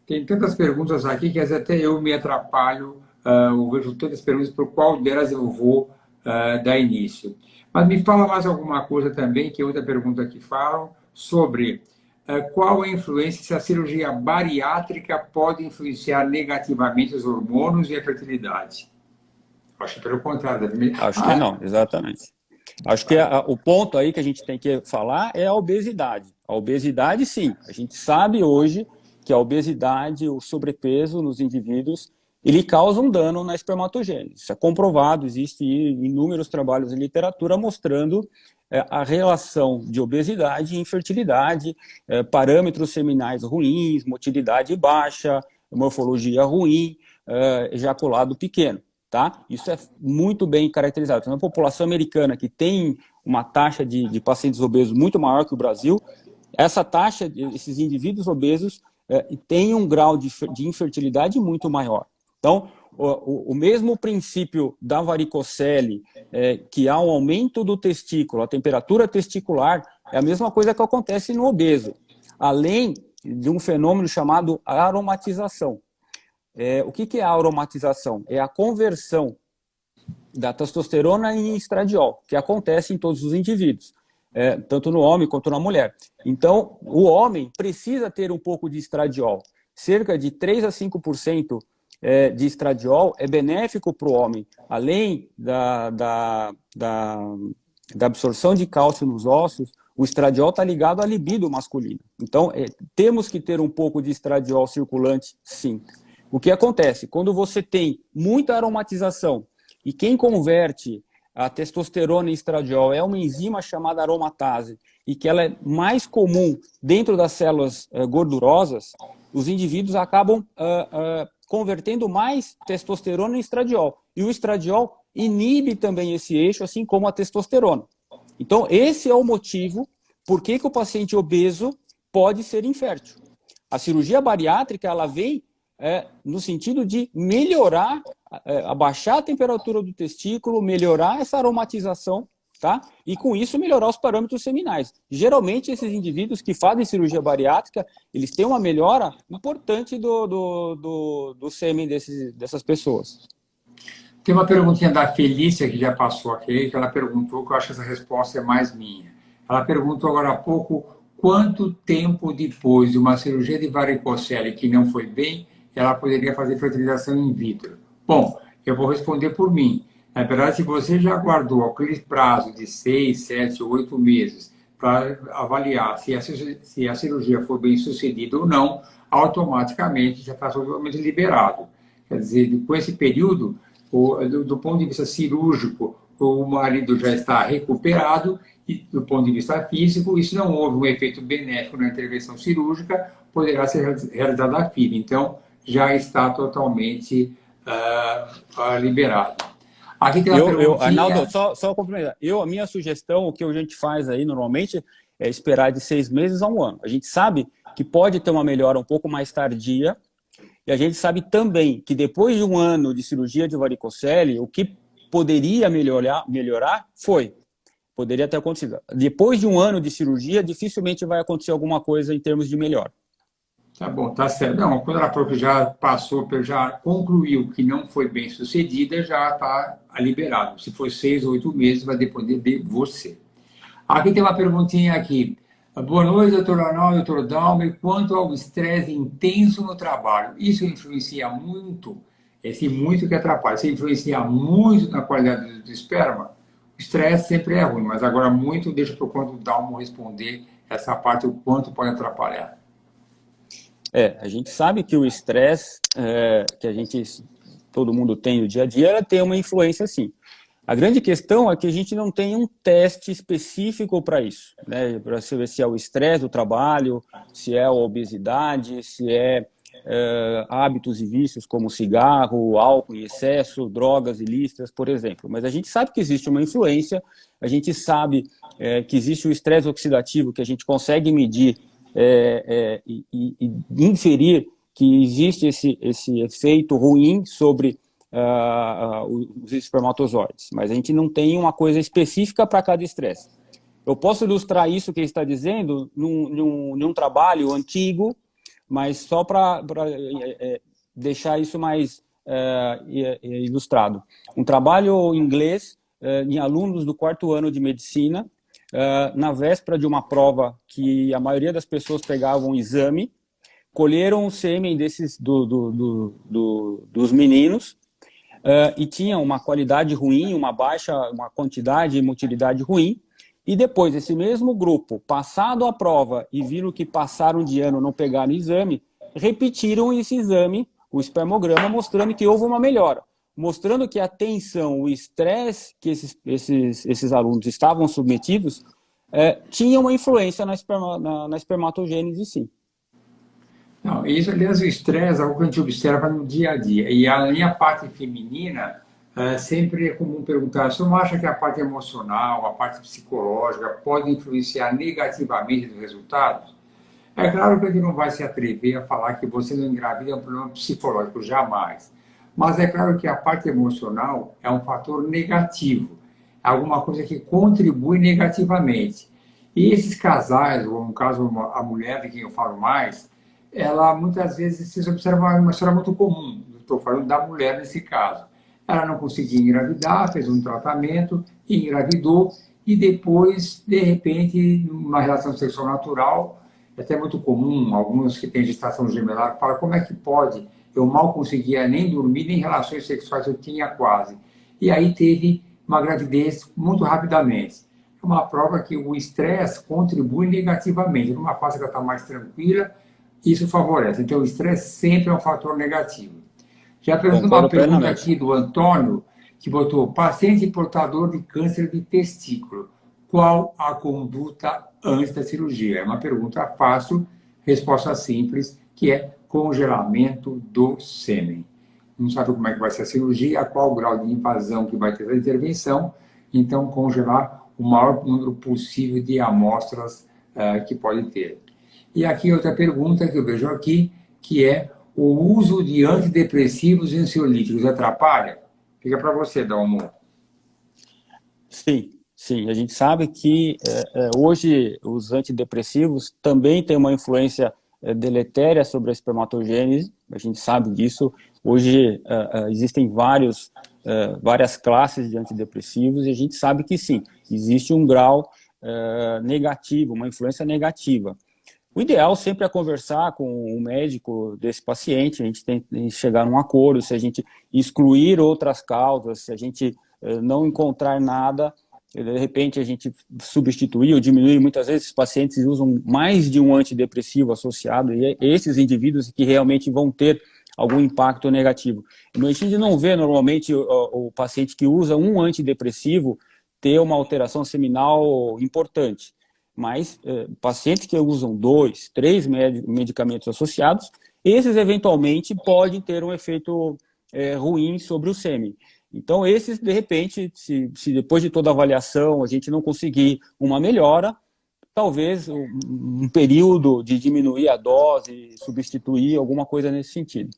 Tem tantas perguntas aqui que às vezes até eu me atrapalho, eu vejo tantas perguntas por qual delas eu vou dar início. Mas me fala mais alguma coisa também, que é outra pergunta que falam, sobre qual a influência se a cirurgia bariátrica pode influenciar negativamente os hormônios e a fertilidade. Acho que pelo contrário. Acho que não, exatamente. Acho que o ponto aí que a gente tem que falar é a obesidade. A obesidade, sim. A gente sabe hoje que a obesidade, o sobrepeso nos indivíduos, ele causa um dano na espermatogênese. Isso é comprovado, existem inúmeros trabalhos em literatura mostrando a relação de obesidade e infertilidade, parâmetros seminais ruins, motilidade baixa, morfologia ruim, ejaculado pequeno. Tá? Isso é muito bem caracterizado. Na população americana, que tem uma taxa de pacientes obesos muito maior que o Brasil, essa taxa, esses indivíduos obesos, têm um grau de infertilidade muito maior. Então, o mesmo princípio da varicocele, que há um aumento do testículo, a temperatura testicular, é a mesma coisa que acontece no obeso, além de um fenômeno chamado aromatização. O que é a aromatização? É a conversão da testosterona em estradiol, que acontece em todos os indivíduos. tanto no homem quanto na mulher. Então, o homem precisa ter um pouco de estradiol. Cerca de 3 a 5% de estradiol é benéfico para o homem, além da absorção de cálcio nos ossos. O estradiol está ligado à libido masculina. Então, temos que ter um pouco de estradiol circulante, sim. O que acontece? Quando você tem muita aromatização, e quem converte a testosterona em estradiol é uma enzima chamada aromatase, e que ela é mais comum dentro das células gordurosas, os indivíduos acabam convertendo mais testosterona em estradiol. E o estradiol inibe também esse eixo, assim como a testosterona. Então, esse é o motivo por que o paciente obeso pode ser infértil. A cirurgia bariátrica, ela vem no sentido de melhorar, abaixar a temperatura do testículo, melhorar essa aromatização, tá? E com isso melhorar os parâmetros seminais. Geralmente, esses indivíduos que fazem cirurgia bariátrica, eles têm uma melhora importante do sêmen dessas pessoas. Tem uma perguntinha da Felícia, que já passou aqui, que ela perguntou, que eu acho que essa resposta é mais minha. Ela perguntou agora há pouco quanto tempo depois de uma cirurgia de varicocele que não foi bem, ela poderia fazer fertilização in vitro. Bom, eu vou responder por mim. Na verdade, se você já guardou aquele prazo de 6, 7, 8 meses para avaliar se a cirurgia foi bem sucedida ou não, automaticamente já está totalmente liberado. Quer dizer, com esse período, do ponto de vista cirúrgico, o marido já está recuperado e, do ponto de vista físico, e se não houve um efeito benéfico na intervenção cirúrgica, poderá ser realizada a FIV. Então, já está totalmente liberado. Aqui tem uma perguntinha... Arnaldo, só complementar. A minha sugestão, o que a gente faz aí normalmente, é esperar de 6 meses a 1 ano. A gente sabe que pode ter uma melhora um pouco mais tardia, e a gente sabe também que depois de 1 ano de cirurgia de varicocele, o que poderia melhorar poderia ter acontecido. Depois de 1 ano de cirurgia, dificilmente vai acontecer alguma coisa em termos de melhora. Tá bom, tá certo. Não, quando ela falou que já passou, já concluiu que não foi bem sucedida, já está liberado. Se for 6 ou 8 meses, vai depender de você. Aqui tem uma perguntinha aqui. Boa noite, doutor Arnaldo, doutor Dalmer. Quanto ao estresse intenso no trabalho, isso influencia muito, esse muito que atrapalha, isso influencia muito na qualidade do esperma? O estresse sempre é ruim, mas agora muito deixa para o quanto o Dalmer responder essa parte, o quanto pode atrapalhar. A gente sabe que o estresse que todo mundo tem no dia a dia, ela tem uma influência sim. A grande questão é que a gente não tem um teste específico para isso, né? Para saber se é o estresse do trabalho, se é a obesidade, se é hábitos e vícios como cigarro, álcool em excesso, drogas ilícitas, por exemplo. Mas a gente sabe que existe uma influência, a gente sabe que existe o estresse oxidativo, que a gente consegue medir e inferir que existe esse efeito ruim sobre os espermatozoides, mas a gente não tem uma coisa específica para cada estresse. Eu posso ilustrar isso que ele está dizendo num trabalho antigo, mas só para deixar isso mais ilustrado. Um trabalho inglês em alunos do 4º ano de medicina, na véspera de uma prova que a maioria das pessoas pegavam um exame, colheram o sêmen dos meninos, e tinha uma qualidade ruim, uma quantidade e motilidade ruim, e depois esse mesmo grupo, passado a prova e viram que passaram de ano, não pegaram o exame, repetiram esse exame, o espermograma, mostrando que houve uma melhora, mostrando que a tensão, o estresse que esses alunos estavam submetidos, tinha uma influência na espermatogênese, sim. Não, isso, aliás, o estresse é algo que a gente observa no dia a dia. E a minha parte feminina, sempre é comum perguntar, você não acha que a parte emocional, a parte psicológica pode influenciar negativamente nos resultados? É claro que a gente não vai se atrever a falar que você não engravida é um problema psicológico, jamais. Mas é claro que a parte emocional é um fator negativo, é alguma coisa que contribui negativamente. E esses casais, ou no caso a mulher de quem eu falo mais, ela muitas vezes se observa uma história muito comum, estou falando da mulher nesse caso. Ela não conseguia engravidar, fez um tratamento, engravidou, e depois, de repente, numa relação sexual natural, é até muito comum, alguns que têm gestação gemelar falam, como é que pode? Eu mal conseguia nem dormir, nem relações sexuais eu tinha quase. E aí teve uma gravidez muito rapidamente. É uma prova que o estresse contribui negativamente. Numa fase que ela está mais tranquila, isso favorece. Então, o estresse sempre é um fator negativo. Já pergunto uma Concordo pergunta plenamente. aqui do Antônio, que botou, paciente portador de câncer de testículo, qual a conduta antes da cirurgia? É uma pergunta fácil, resposta simples, que é congelamento do sêmen. Não sabe como é que vai ser a cirurgia, qual o grau de invasão que vai ter a intervenção, então congelar o maior número possível de amostras que pode ter. E aqui outra pergunta que eu vejo aqui, que é o uso de antidepressivos e ansiolíticos atrapalha? Fica para você, Dalmo. Sim, sim. A gente sabe que hoje os antidepressivos também têm uma influência deletéria sobre a espermatogênese. A gente sabe disso. Hoje existem várias classes de antidepressivos e a gente sabe que sim, existe um grau negativo, uma influência negativa. O ideal sempre é conversar com o médico desse paciente, a gente tem que chegar num acordo, se a gente excluir outras causas, se a gente não encontrar nada, de repente a gente substituir ou diminuir. Muitas vezes os pacientes usam mais de um antidepressivo associado, e é esses indivíduos que realmente vão ter algum impacto negativo. A gente não vê normalmente o paciente que usa um antidepressivo ter uma alteração seminal importante. Mas pacientes que usam 2, 3 medicamentos associados, esses eventualmente podem ter um efeito ruim sobre o sêmen. Então, esses, de repente, se depois de toda a avaliação a gente não conseguir uma melhora, talvez um período de diminuir a dose, substituir, alguma coisa nesse sentido.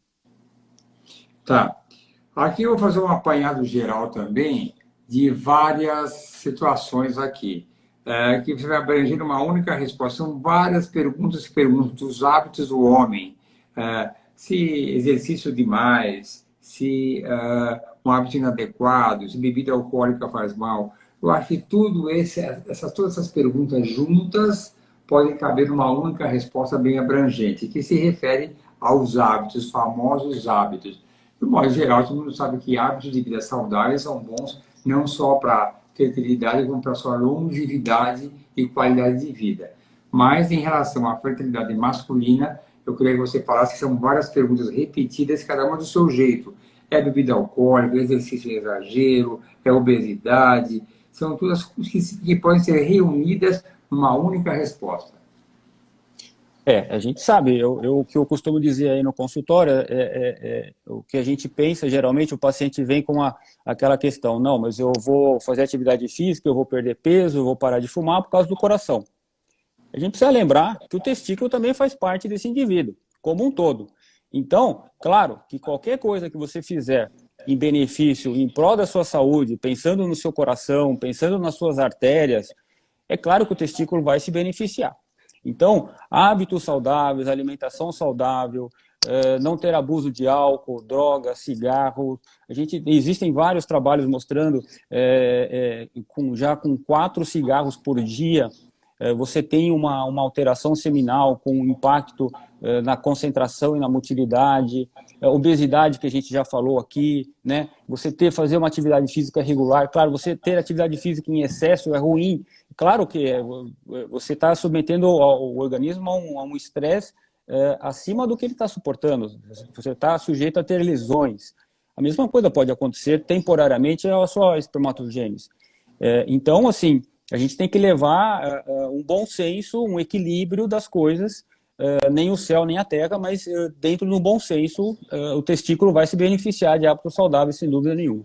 Tá. Aqui eu vou fazer um apanhado geral também de várias situações aqui, que você vai abranger uma única resposta. São várias perguntas que perguntam dos hábitos do homem, se exercício demais, se um hábito inadequado, se bebida alcoólica faz mal. Eu acho que todas essas perguntas juntas podem caber numa única resposta bem abrangente, que se refere aos hábitos, famosos hábitos. De modo geral, todo mundo sabe que hábitos de vida saudáveis são bons não só para fertilidade, como para sua longevidade e qualidade de vida. Mas, em relação à fertilidade masculina, eu queria que você falasse que são várias perguntas repetidas, cada uma do seu jeito. É bebida alcoólica, exercício em exagero, é obesidade, são todas que podem ser reunidas numa única resposta. A gente sabe, o que eu costumo dizer aí no consultório o que a gente pensa, geralmente o paciente vem com aquela questão, não, mas eu vou fazer atividade física, eu vou perder peso, eu vou parar de fumar por causa do coração. A gente precisa lembrar que o testículo também faz parte desse indivíduo, como um todo. Então, claro, que qualquer coisa que você fizer em benefício, em prol da sua saúde, pensando no seu coração, pensando nas suas artérias, é claro que o testículo vai se beneficiar. Então, hábitos saudáveis, alimentação saudável, não ter abuso de álcool, droga, cigarro. Existem vários trabalhos mostrando já com 4 cigarros por dia, você tem uma alteração seminal com impacto na concentração e na motilidade, obesidade que a gente já falou aqui, né? Fazer uma atividade física regular, claro, você ter atividade física em excesso é ruim, claro que você está submetendo o organismo a um estresse acima do que ele está suportando, você está sujeito a ter lesões. A mesma coisa pode acontecer temporariamente à sua espermatogênese. Então, assim, a gente tem que levar um bom senso, um equilíbrio das coisas, nem o céu nem a terra, mas dentro de um bom senso, o testículo vai se beneficiar de hábitos saudáveis, sem dúvida nenhuma.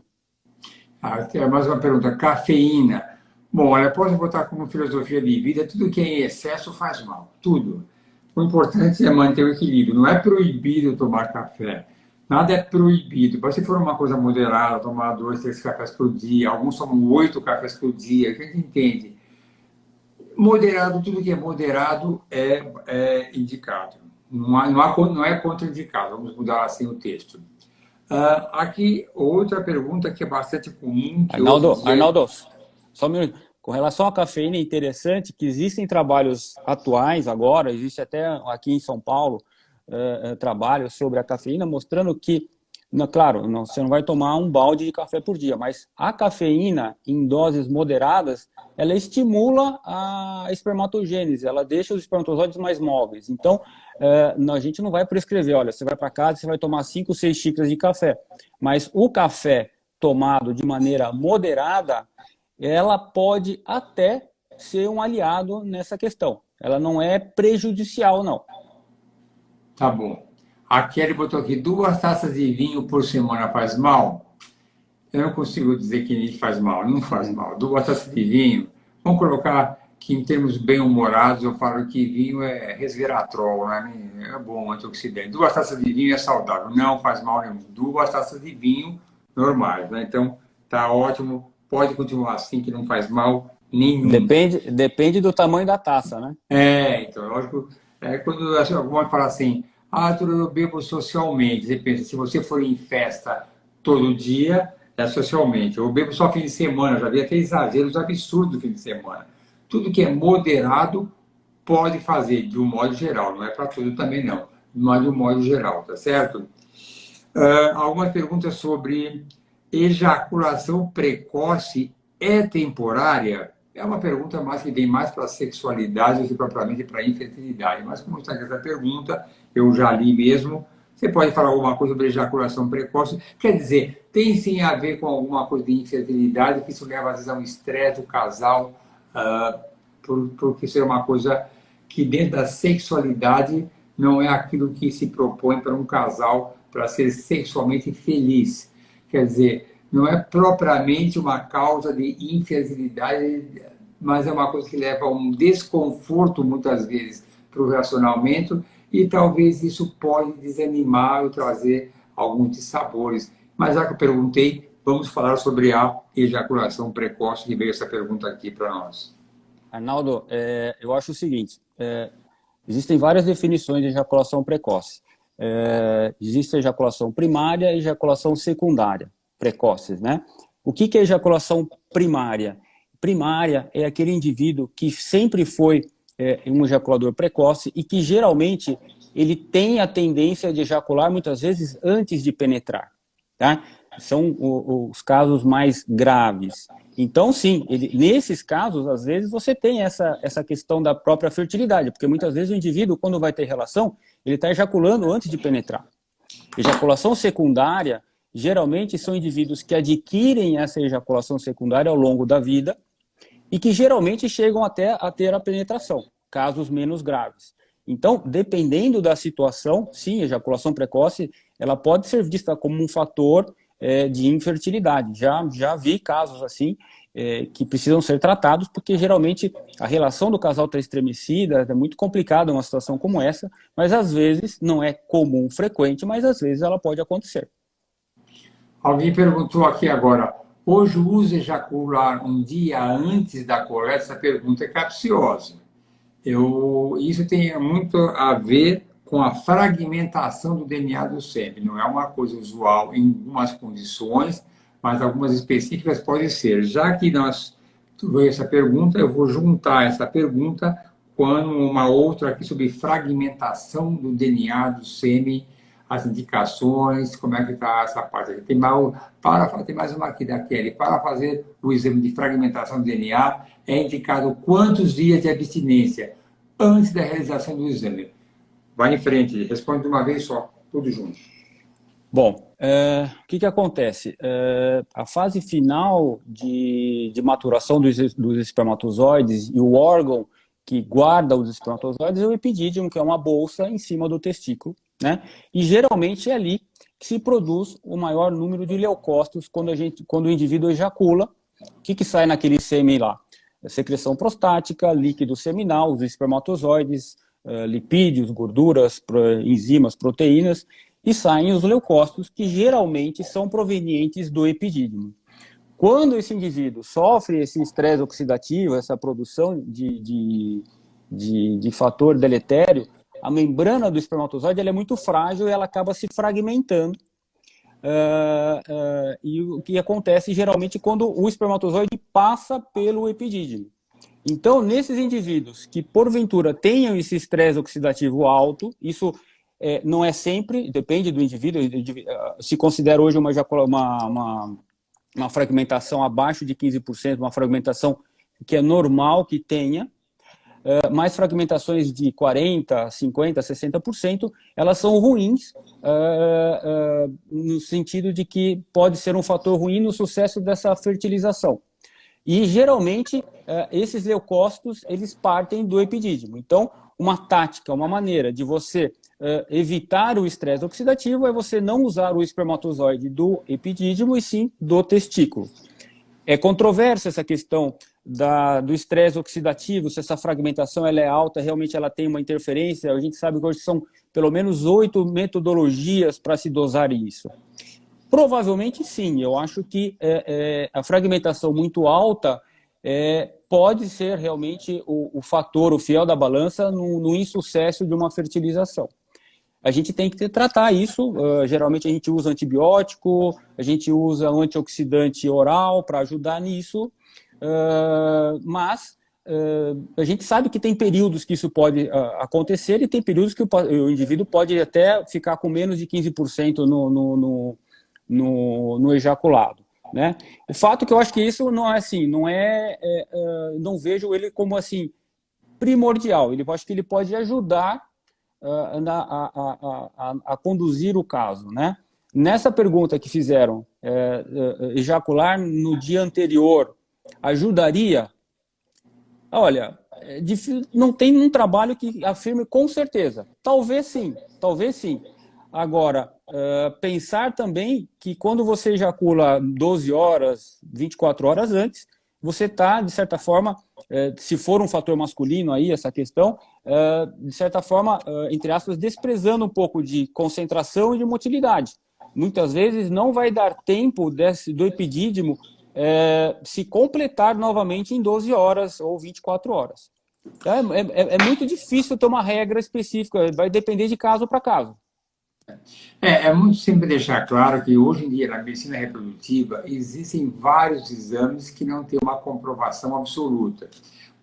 Tem mais uma pergunta. Cafeína. Bom, olha, posso botar como filosofia de vida, tudo que é em excesso faz mal, tudo. O importante é manter o equilíbrio. Não é proibido tomar café. Nada é proibido. Se for uma coisa moderada, tomar 2, 3 cafés por dia, alguns tomam 8 cafés por dia, a gente entende. Moderado, tudo que é moderado é indicado. Não é contraindicado. Vamos mudar assim o texto. Aqui, outra pergunta que é bastante comum. Que Arnaldo, só um minuto. Com relação à cafeína, é interessante que existem trabalhos atuais agora, existe até aqui em São Paulo, trabalhos sobre a cafeína, mostrando que, claro, você não vai tomar um balde de café por dia, mas a cafeína, em doses moderadas, ela estimula a espermatogênese, ela deixa os espermatozoides mais móveis. Então, a gente não vai prescrever, olha, você vai para casa e você vai tomar 5, 6 xícaras de café. Mas o café tomado de maneira moderada, ela pode até ser um aliado nessa questão. Ela não é prejudicial, não. Tá bom. A Kelly botou aqui, 2 taças de vinho por semana faz mal? Eu não consigo dizer que isso faz mal, não faz mal. 2 taças de vinho, vamos colocar que em termos bem-humorados eu falo que vinho é resveratrol, né? É bom, antioxidante. 2 taças de vinho é saudável, não faz mal nenhum. 2 taças de vinho normais, né? Então, tá ótimo, pode continuar assim, que não faz mal nenhum. Depende do tamanho da taça, né? Então, lógico, quando alguma fala assim, Arthur, eu bebo socialmente. Você pensa, se você for em festa todo dia, é socialmente. Eu bebo só fim de semana, já vi até exageros absurdos do fim de semana. Tudo que é moderado pode fazer, de um modo geral, não é para tudo também não, mas de um modo geral, tá certo? Algumas perguntas sobre ejaculação precoce é temporária? É uma pergunta mais que vem mais para a sexualidade do que propriamente para a infertilidade. Mas como está aqui essa pergunta, eu já li mesmo. Você pode falar alguma coisa sobre ejaculação precoce? Quer dizer, tem sim a ver com alguma coisa de infertilidade, que isso leva às vezes a um estresse do casal, porque isso é uma coisa que dentro da sexualidade não é aquilo que se propõe para um casal para ser sexualmente feliz. Quer dizer, não é propriamente uma causa de infertilidade, mas é uma coisa que leva a um desconforto, muitas vezes, para o relacionamento, e talvez isso pode desanimar ou trazer alguns dissabores. Mas já que eu perguntei, vamos falar sobre a ejaculação precoce, que veio essa pergunta aqui para nós. Arnaldo, eu acho o seguinte, existem várias definições de ejaculação precoce. Existe a ejaculação primária e ejaculação secundária, precoces, né? O que é ejaculação primária? Primária é aquele indivíduo que sempre foi um ejaculador precoce e que geralmente ele tem a tendência de ejacular muitas vezes antes de penetrar, tá? São os casos mais graves. Então, sim, nesses casos, às vezes, você tem essa questão da própria fertilidade, porque muitas vezes o indivíduo, quando vai ter relação, ele está ejaculando antes de penetrar. Ejaculação secundária, geralmente, são indivíduos que adquirem essa ejaculação secundária ao longo da vida e que geralmente chegam até a ter a penetração, casos menos graves. Então, dependendo da situação, sim, a ejaculação precoce, ela pode ser vista como um fator de infertilidade. Já vi casos assim que precisam ser tratados, porque geralmente a relação do casal está estremecida, é muito complicada uma situação como essa, mas às vezes não é comum, frequente, mas às vezes ela pode acontecer. Alguém perguntou aqui agora, hoje o uso ejacular um dia antes da coleta? Essa pergunta é capciosa. Isso tem muito a ver com a fragmentação do DNA do sêmen. Não é uma coisa usual em algumas condições, mas algumas específicas podem ser. Já que tu veio essa pergunta, eu vou juntar essa pergunta com uma outra aqui sobre fragmentação do DNA do sêmen, as indicações, como é que está essa parte aqui. Tem mais uma aqui da Kelly. Para fazer o exame de fragmentação do DNA, é indicado quantos dias de abstinência antes da realização do exame? Vai em frente, responde de uma vez só, tudo junto. Bom, o que acontece? A fase final de maturação dos espermatozoides e o órgão que guarda os espermatozoides é o epidídimo, que é uma bolsa em cima do testículo, né? E geralmente é ali que se produz o maior número de leucócitos quando o indivíduo ejacula. O que sai naquele sêmen lá? Secreção prostática, líquido seminal, os espermatozoides, lipídios, gorduras, enzimas, proteínas, e saem os leucócitos, que geralmente são provenientes do epidídimo. Quando esse indivíduo sofre esse estresse oxidativo, essa produção de fator deletério, a membrana do espermatozoide ela é muito frágil e ela acaba se fragmentando. e o que acontece geralmente quando o espermatozoide passa pelo epidídimo. Então, nesses indivíduos que, porventura, tenham esse estresse oxidativo alto, isso não é sempre, depende do indivíduo, se considera hoje uma fragmentação abaixo de 15%, uma fragmentação que é normal que tenha, mais fragmentações de 40%, 50%, 60%, elas são ruins, no sentido de que pode ser um fator ruim no sucesso dessa fertilização. E, geralmente, esses leucócitos, eles partem do epidídimo. Então, uma tática, uma maneira de você evitar o estresse oxidativo é você não usar o espermatozoide do epidídimo e sim do testículo. É controversa essa questão do estresse oxidativo, se essa fragmentação ela é alta, realmente ela tem uma interferência. A gente sabe que hoje são pelo menos 8 metodologias para se dosar isso. Provavelmente sim, eu acho que a fragmentação muito alta pode ser realmente o fator, o fiel da balança no insucesso de uma fertilização. A gente tem que tratar isso, geralmente a gente usa antibiótico, a gente usa um antioxidante oral para ajudar nisso, mas a gente sabe que tem períodos que isso pode acontecer e tem períodos que o indivíduo pode até ficar com menos de 15% no ejaculado, né? O fato é que eu acho que isso não é assim, não vejo ele como assim primordial. Eu acho que ele pode ajudar a conduzir o caso, né? Nessa pergunta que fizeram, ejacular no dia anterior ajudaria? Olha, não tem um trabalho que afirme com certeza. Talvez sim, talvez sim. Agora, pensar também que quando você ejacula 12 horas, 24 horas antes, você está, de certa forma, se for um fator masculino aí, essa questão, de certa forma, entre aspas, desprezando um pouco de concentração e de motilidade. Muitas vezes não vai dar tempo do epidídimo se completar novamente em 12 horas ou 24 horas. É muito difícil ter uma regra específica, vai depender de caso para caso. É muito simples deixar claro que hoje em dia na medicina reprodutiva existem vários exames que não têm uma comprovação absoluta.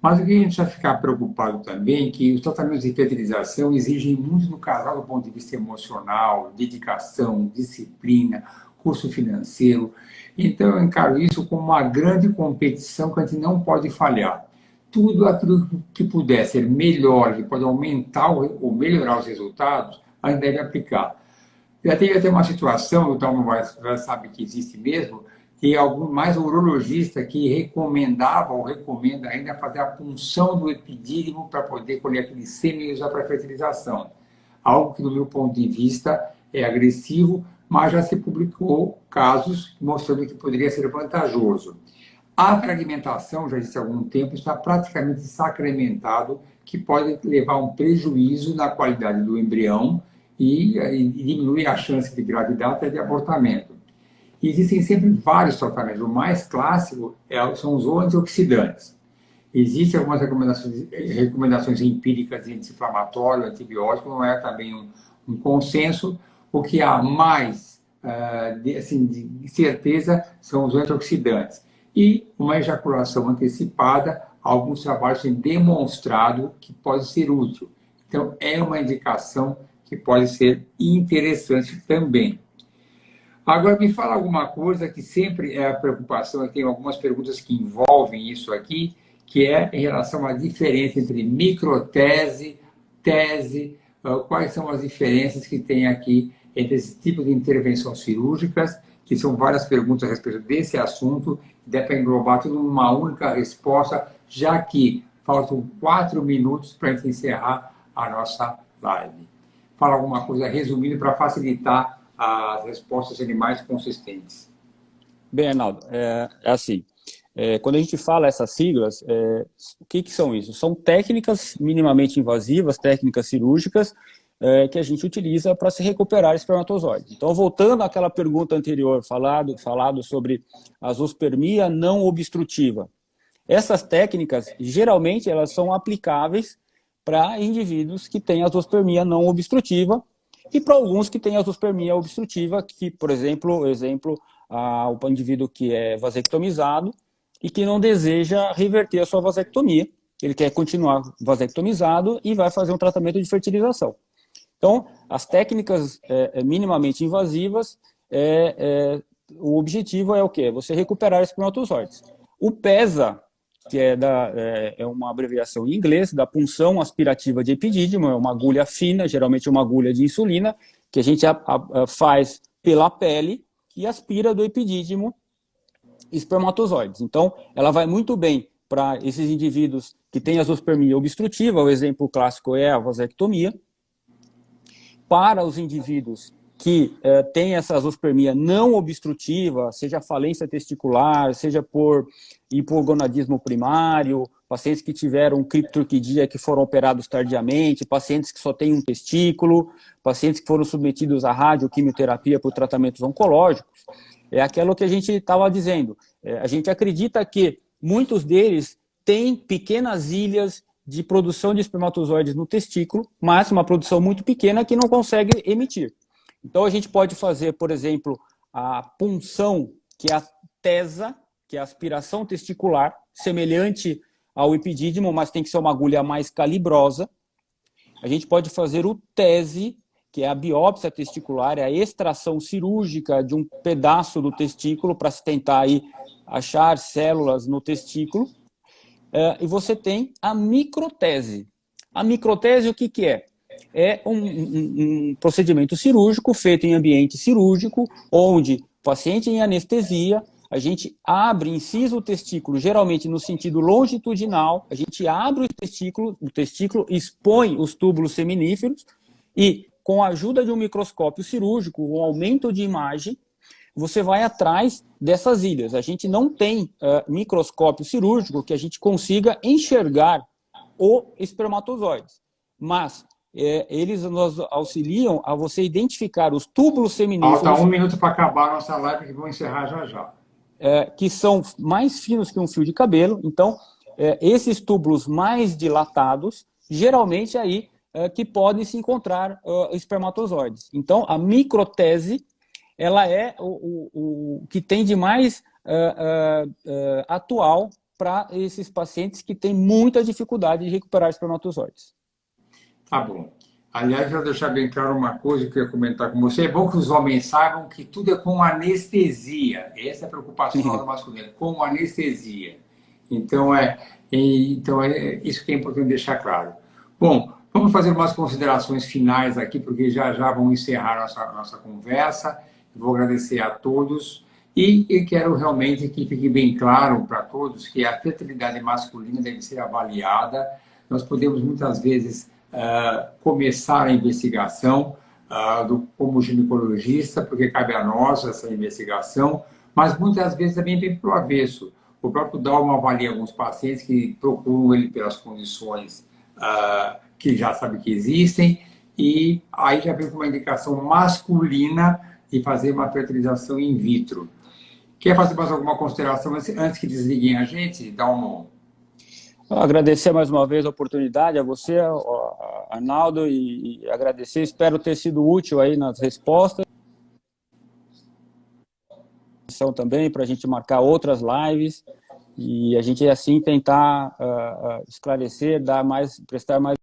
Mas o que a gente vai ficar preocupado também é que os tratamentos de fertilização exigem muito do casal do ponto de vista emocional, dedicação, disciplina, custo financeiro. Então eu encaro isso como uma grande competição que a gente não pode falhar. Tudo aquilo que puder ser melhor, que pode aumentar ou melhorar os resultados, a gente deve aplicar. Já teve até uma situação, o Tom já sabe que existe mesmo, que mais urologista que recomendava ou recomenda ainda fazer a punção do epidídimo para poder colher aquele sêmen e usar para fertilização. Algo que, do meu ponto de vista, é agressivo, mas já se publicou casos mostrando que poderia ser vantajoso. A fragmentação, já existe há algum tempo, está praticamente sacramentado, que pode levar a um prejuízo na qualidade do embrião e diminuir a chance de gravidade até de abortamento. E existem sempre vários tratamentos. O mais clássico são os antioxidantes. Existem algumas recomendações empíricas de anti-inflamatório, antibiótico, não é também um consenso. O que há mais de certeza são os antioxidantes. E uma ejaculação antecipada, alguns trabalhos têm demonstrado que pode ser útil. Então, é uma indicação que pode ser interessante também. Agora, me fala alguma coisa que sempre é a preocupação, eu tenho algumas perguntas que envolvem isso aqui, que é em relação à diferença entre microtese, tese, quais são as diferenças que tem aqui entre esse tipo de intervenções cirúrgicas, que são várias perguntas a respeito desse assunto, dá para englobar tudo numa única resposta, já que faltam 4 minutos para a gente encerrar a nossa live. Fala alguma coisa resumindo para facilitar as respostas serem mais consistentes. Bem, Arnaldo, assim, quando a gente fala essas siglas, o que são isso? São técnicas minimamente invasivas, técnicas cirúrgicas, que a gente utiliza para se recuperar espermatozoide. Então, voltando àquela pergunta anterior, falado sobre a zoospermia não obstrutiva. Essas técnicas, geralmente, elas são aplicáveis para indivíduos que têm a zoospermia não obstrutiva, e para alguns que têm azospermia obstrutiva, que, por exemplo, o indivíduo que é vasectomizado e que não deseja reverter a sua vasectomia, ele quer continuar vasectomizado e vai fazer um tratamento de fertilização. Então, as técnicas minimamente invasivas, o objetivo é o quê? Você recuperar espermatozoides. O PESA, que é uma abreviação em inglês, da punção aspirativa de epidídimo, é uma agulha fina, geralmente uma agulha de insulina, que a gente faz pela pele e aspira do epidídimo espermatozoides. Então, ela vai muito bem para esses indivíduos que têm azospermia obstrutiva, o exemplo clássico é a vasectomia. Para os indivíduos que têm essa azospermia não obstrutiva, seja falência testicular, seja por hipogonadismo primário, pacientes que tiveram criptorquidia que foram operados tardiamente, pacientes que só têm um testículo, pacientes que foram submetidos à radioquimioterapia por tratamentos oncológicos, é aquilo que a gente estava dizendo. A gente acredita que muitos deles têm pequenas ilhas de produção de espermatozoides no testículo, mas uma produção muito pequena que não consegue emitir. Então, a gente pode fazer, por exemplo, a punção, que é a TESA, que é a aspiração testicular, semelhante ao epidídimo, mas tem que ser uma agulha mais calibrosa. A gente pode fazer o TESE, que é a biópsia testicular, é a extração cirúrgica de um pedaço do testículo para se tentar aí achar células no testículo. E você tem a microtese. A microtese, o que é? É um procedimento cirúrgico feito em ambiente cirúrgico, onde o paciente em anestesia, a gente abre, incisa o testículo, geralmente no sentido longitudinal, a gente abre o testículo expõe os túbulos seminíferos e, com a ajuda de um microscópio cirúrgico, um aumento de imagem, você vai atrás dessas ilhas. A gente não tem microscópio cirúrgico que a gente consiga enxergar o espermatozoide, mas eles nos auxiliam a você identificar os túbulos seminíferos. Falta 1 minuto para acabar a nossa live, que vou encerrar já já. Que são mais finos que um fio de cabelo. Então, esses túbulos mais dilatados, geralmente aí que podem se encontrar espermatozoides. Então, a microtese, ela é o que tem de mais atual para esses pacientes que têm muita dificuldade de recuperar espermatozoides. Tá bom. Aliás, eu vou deixar bem claro uma coisa que eu ia comentar com você. É bom que os homens saibam que tudo é com anestesia. Essa é a preocupação do masculino, com anestesia. Então, isso que é importante deixar claro. Bom, vamos fazer umas considerações finais aqui, porque já vamos encerrar nossa conversa. Vou agradecer a todos e quero realmente que fique bem claro para todos que a fertilidade masculina deve ser avaliada. Nós podemos muitas vezes começar a investigação como ginecologista, porque cabe a nós essa investigação, mas muitas vezes também vem pelo avesso. O próprio Dalmo avalia alguns pacientes que procuram ele pelas condições que já sabe que existem, e aí já vem com uma indicação masculina de fazer uma fertilização in vitro. Quer fazer mais alguma consideração antes que desliguem a gente? Dalmo? Agradecer mais uma vez a oportunidade a você, Arnaldo, e agradecer. Espero ter sido útil aí nas respostas. Também para a gente marcar outras lives e a gente assim tentar esclarecer, prestar mais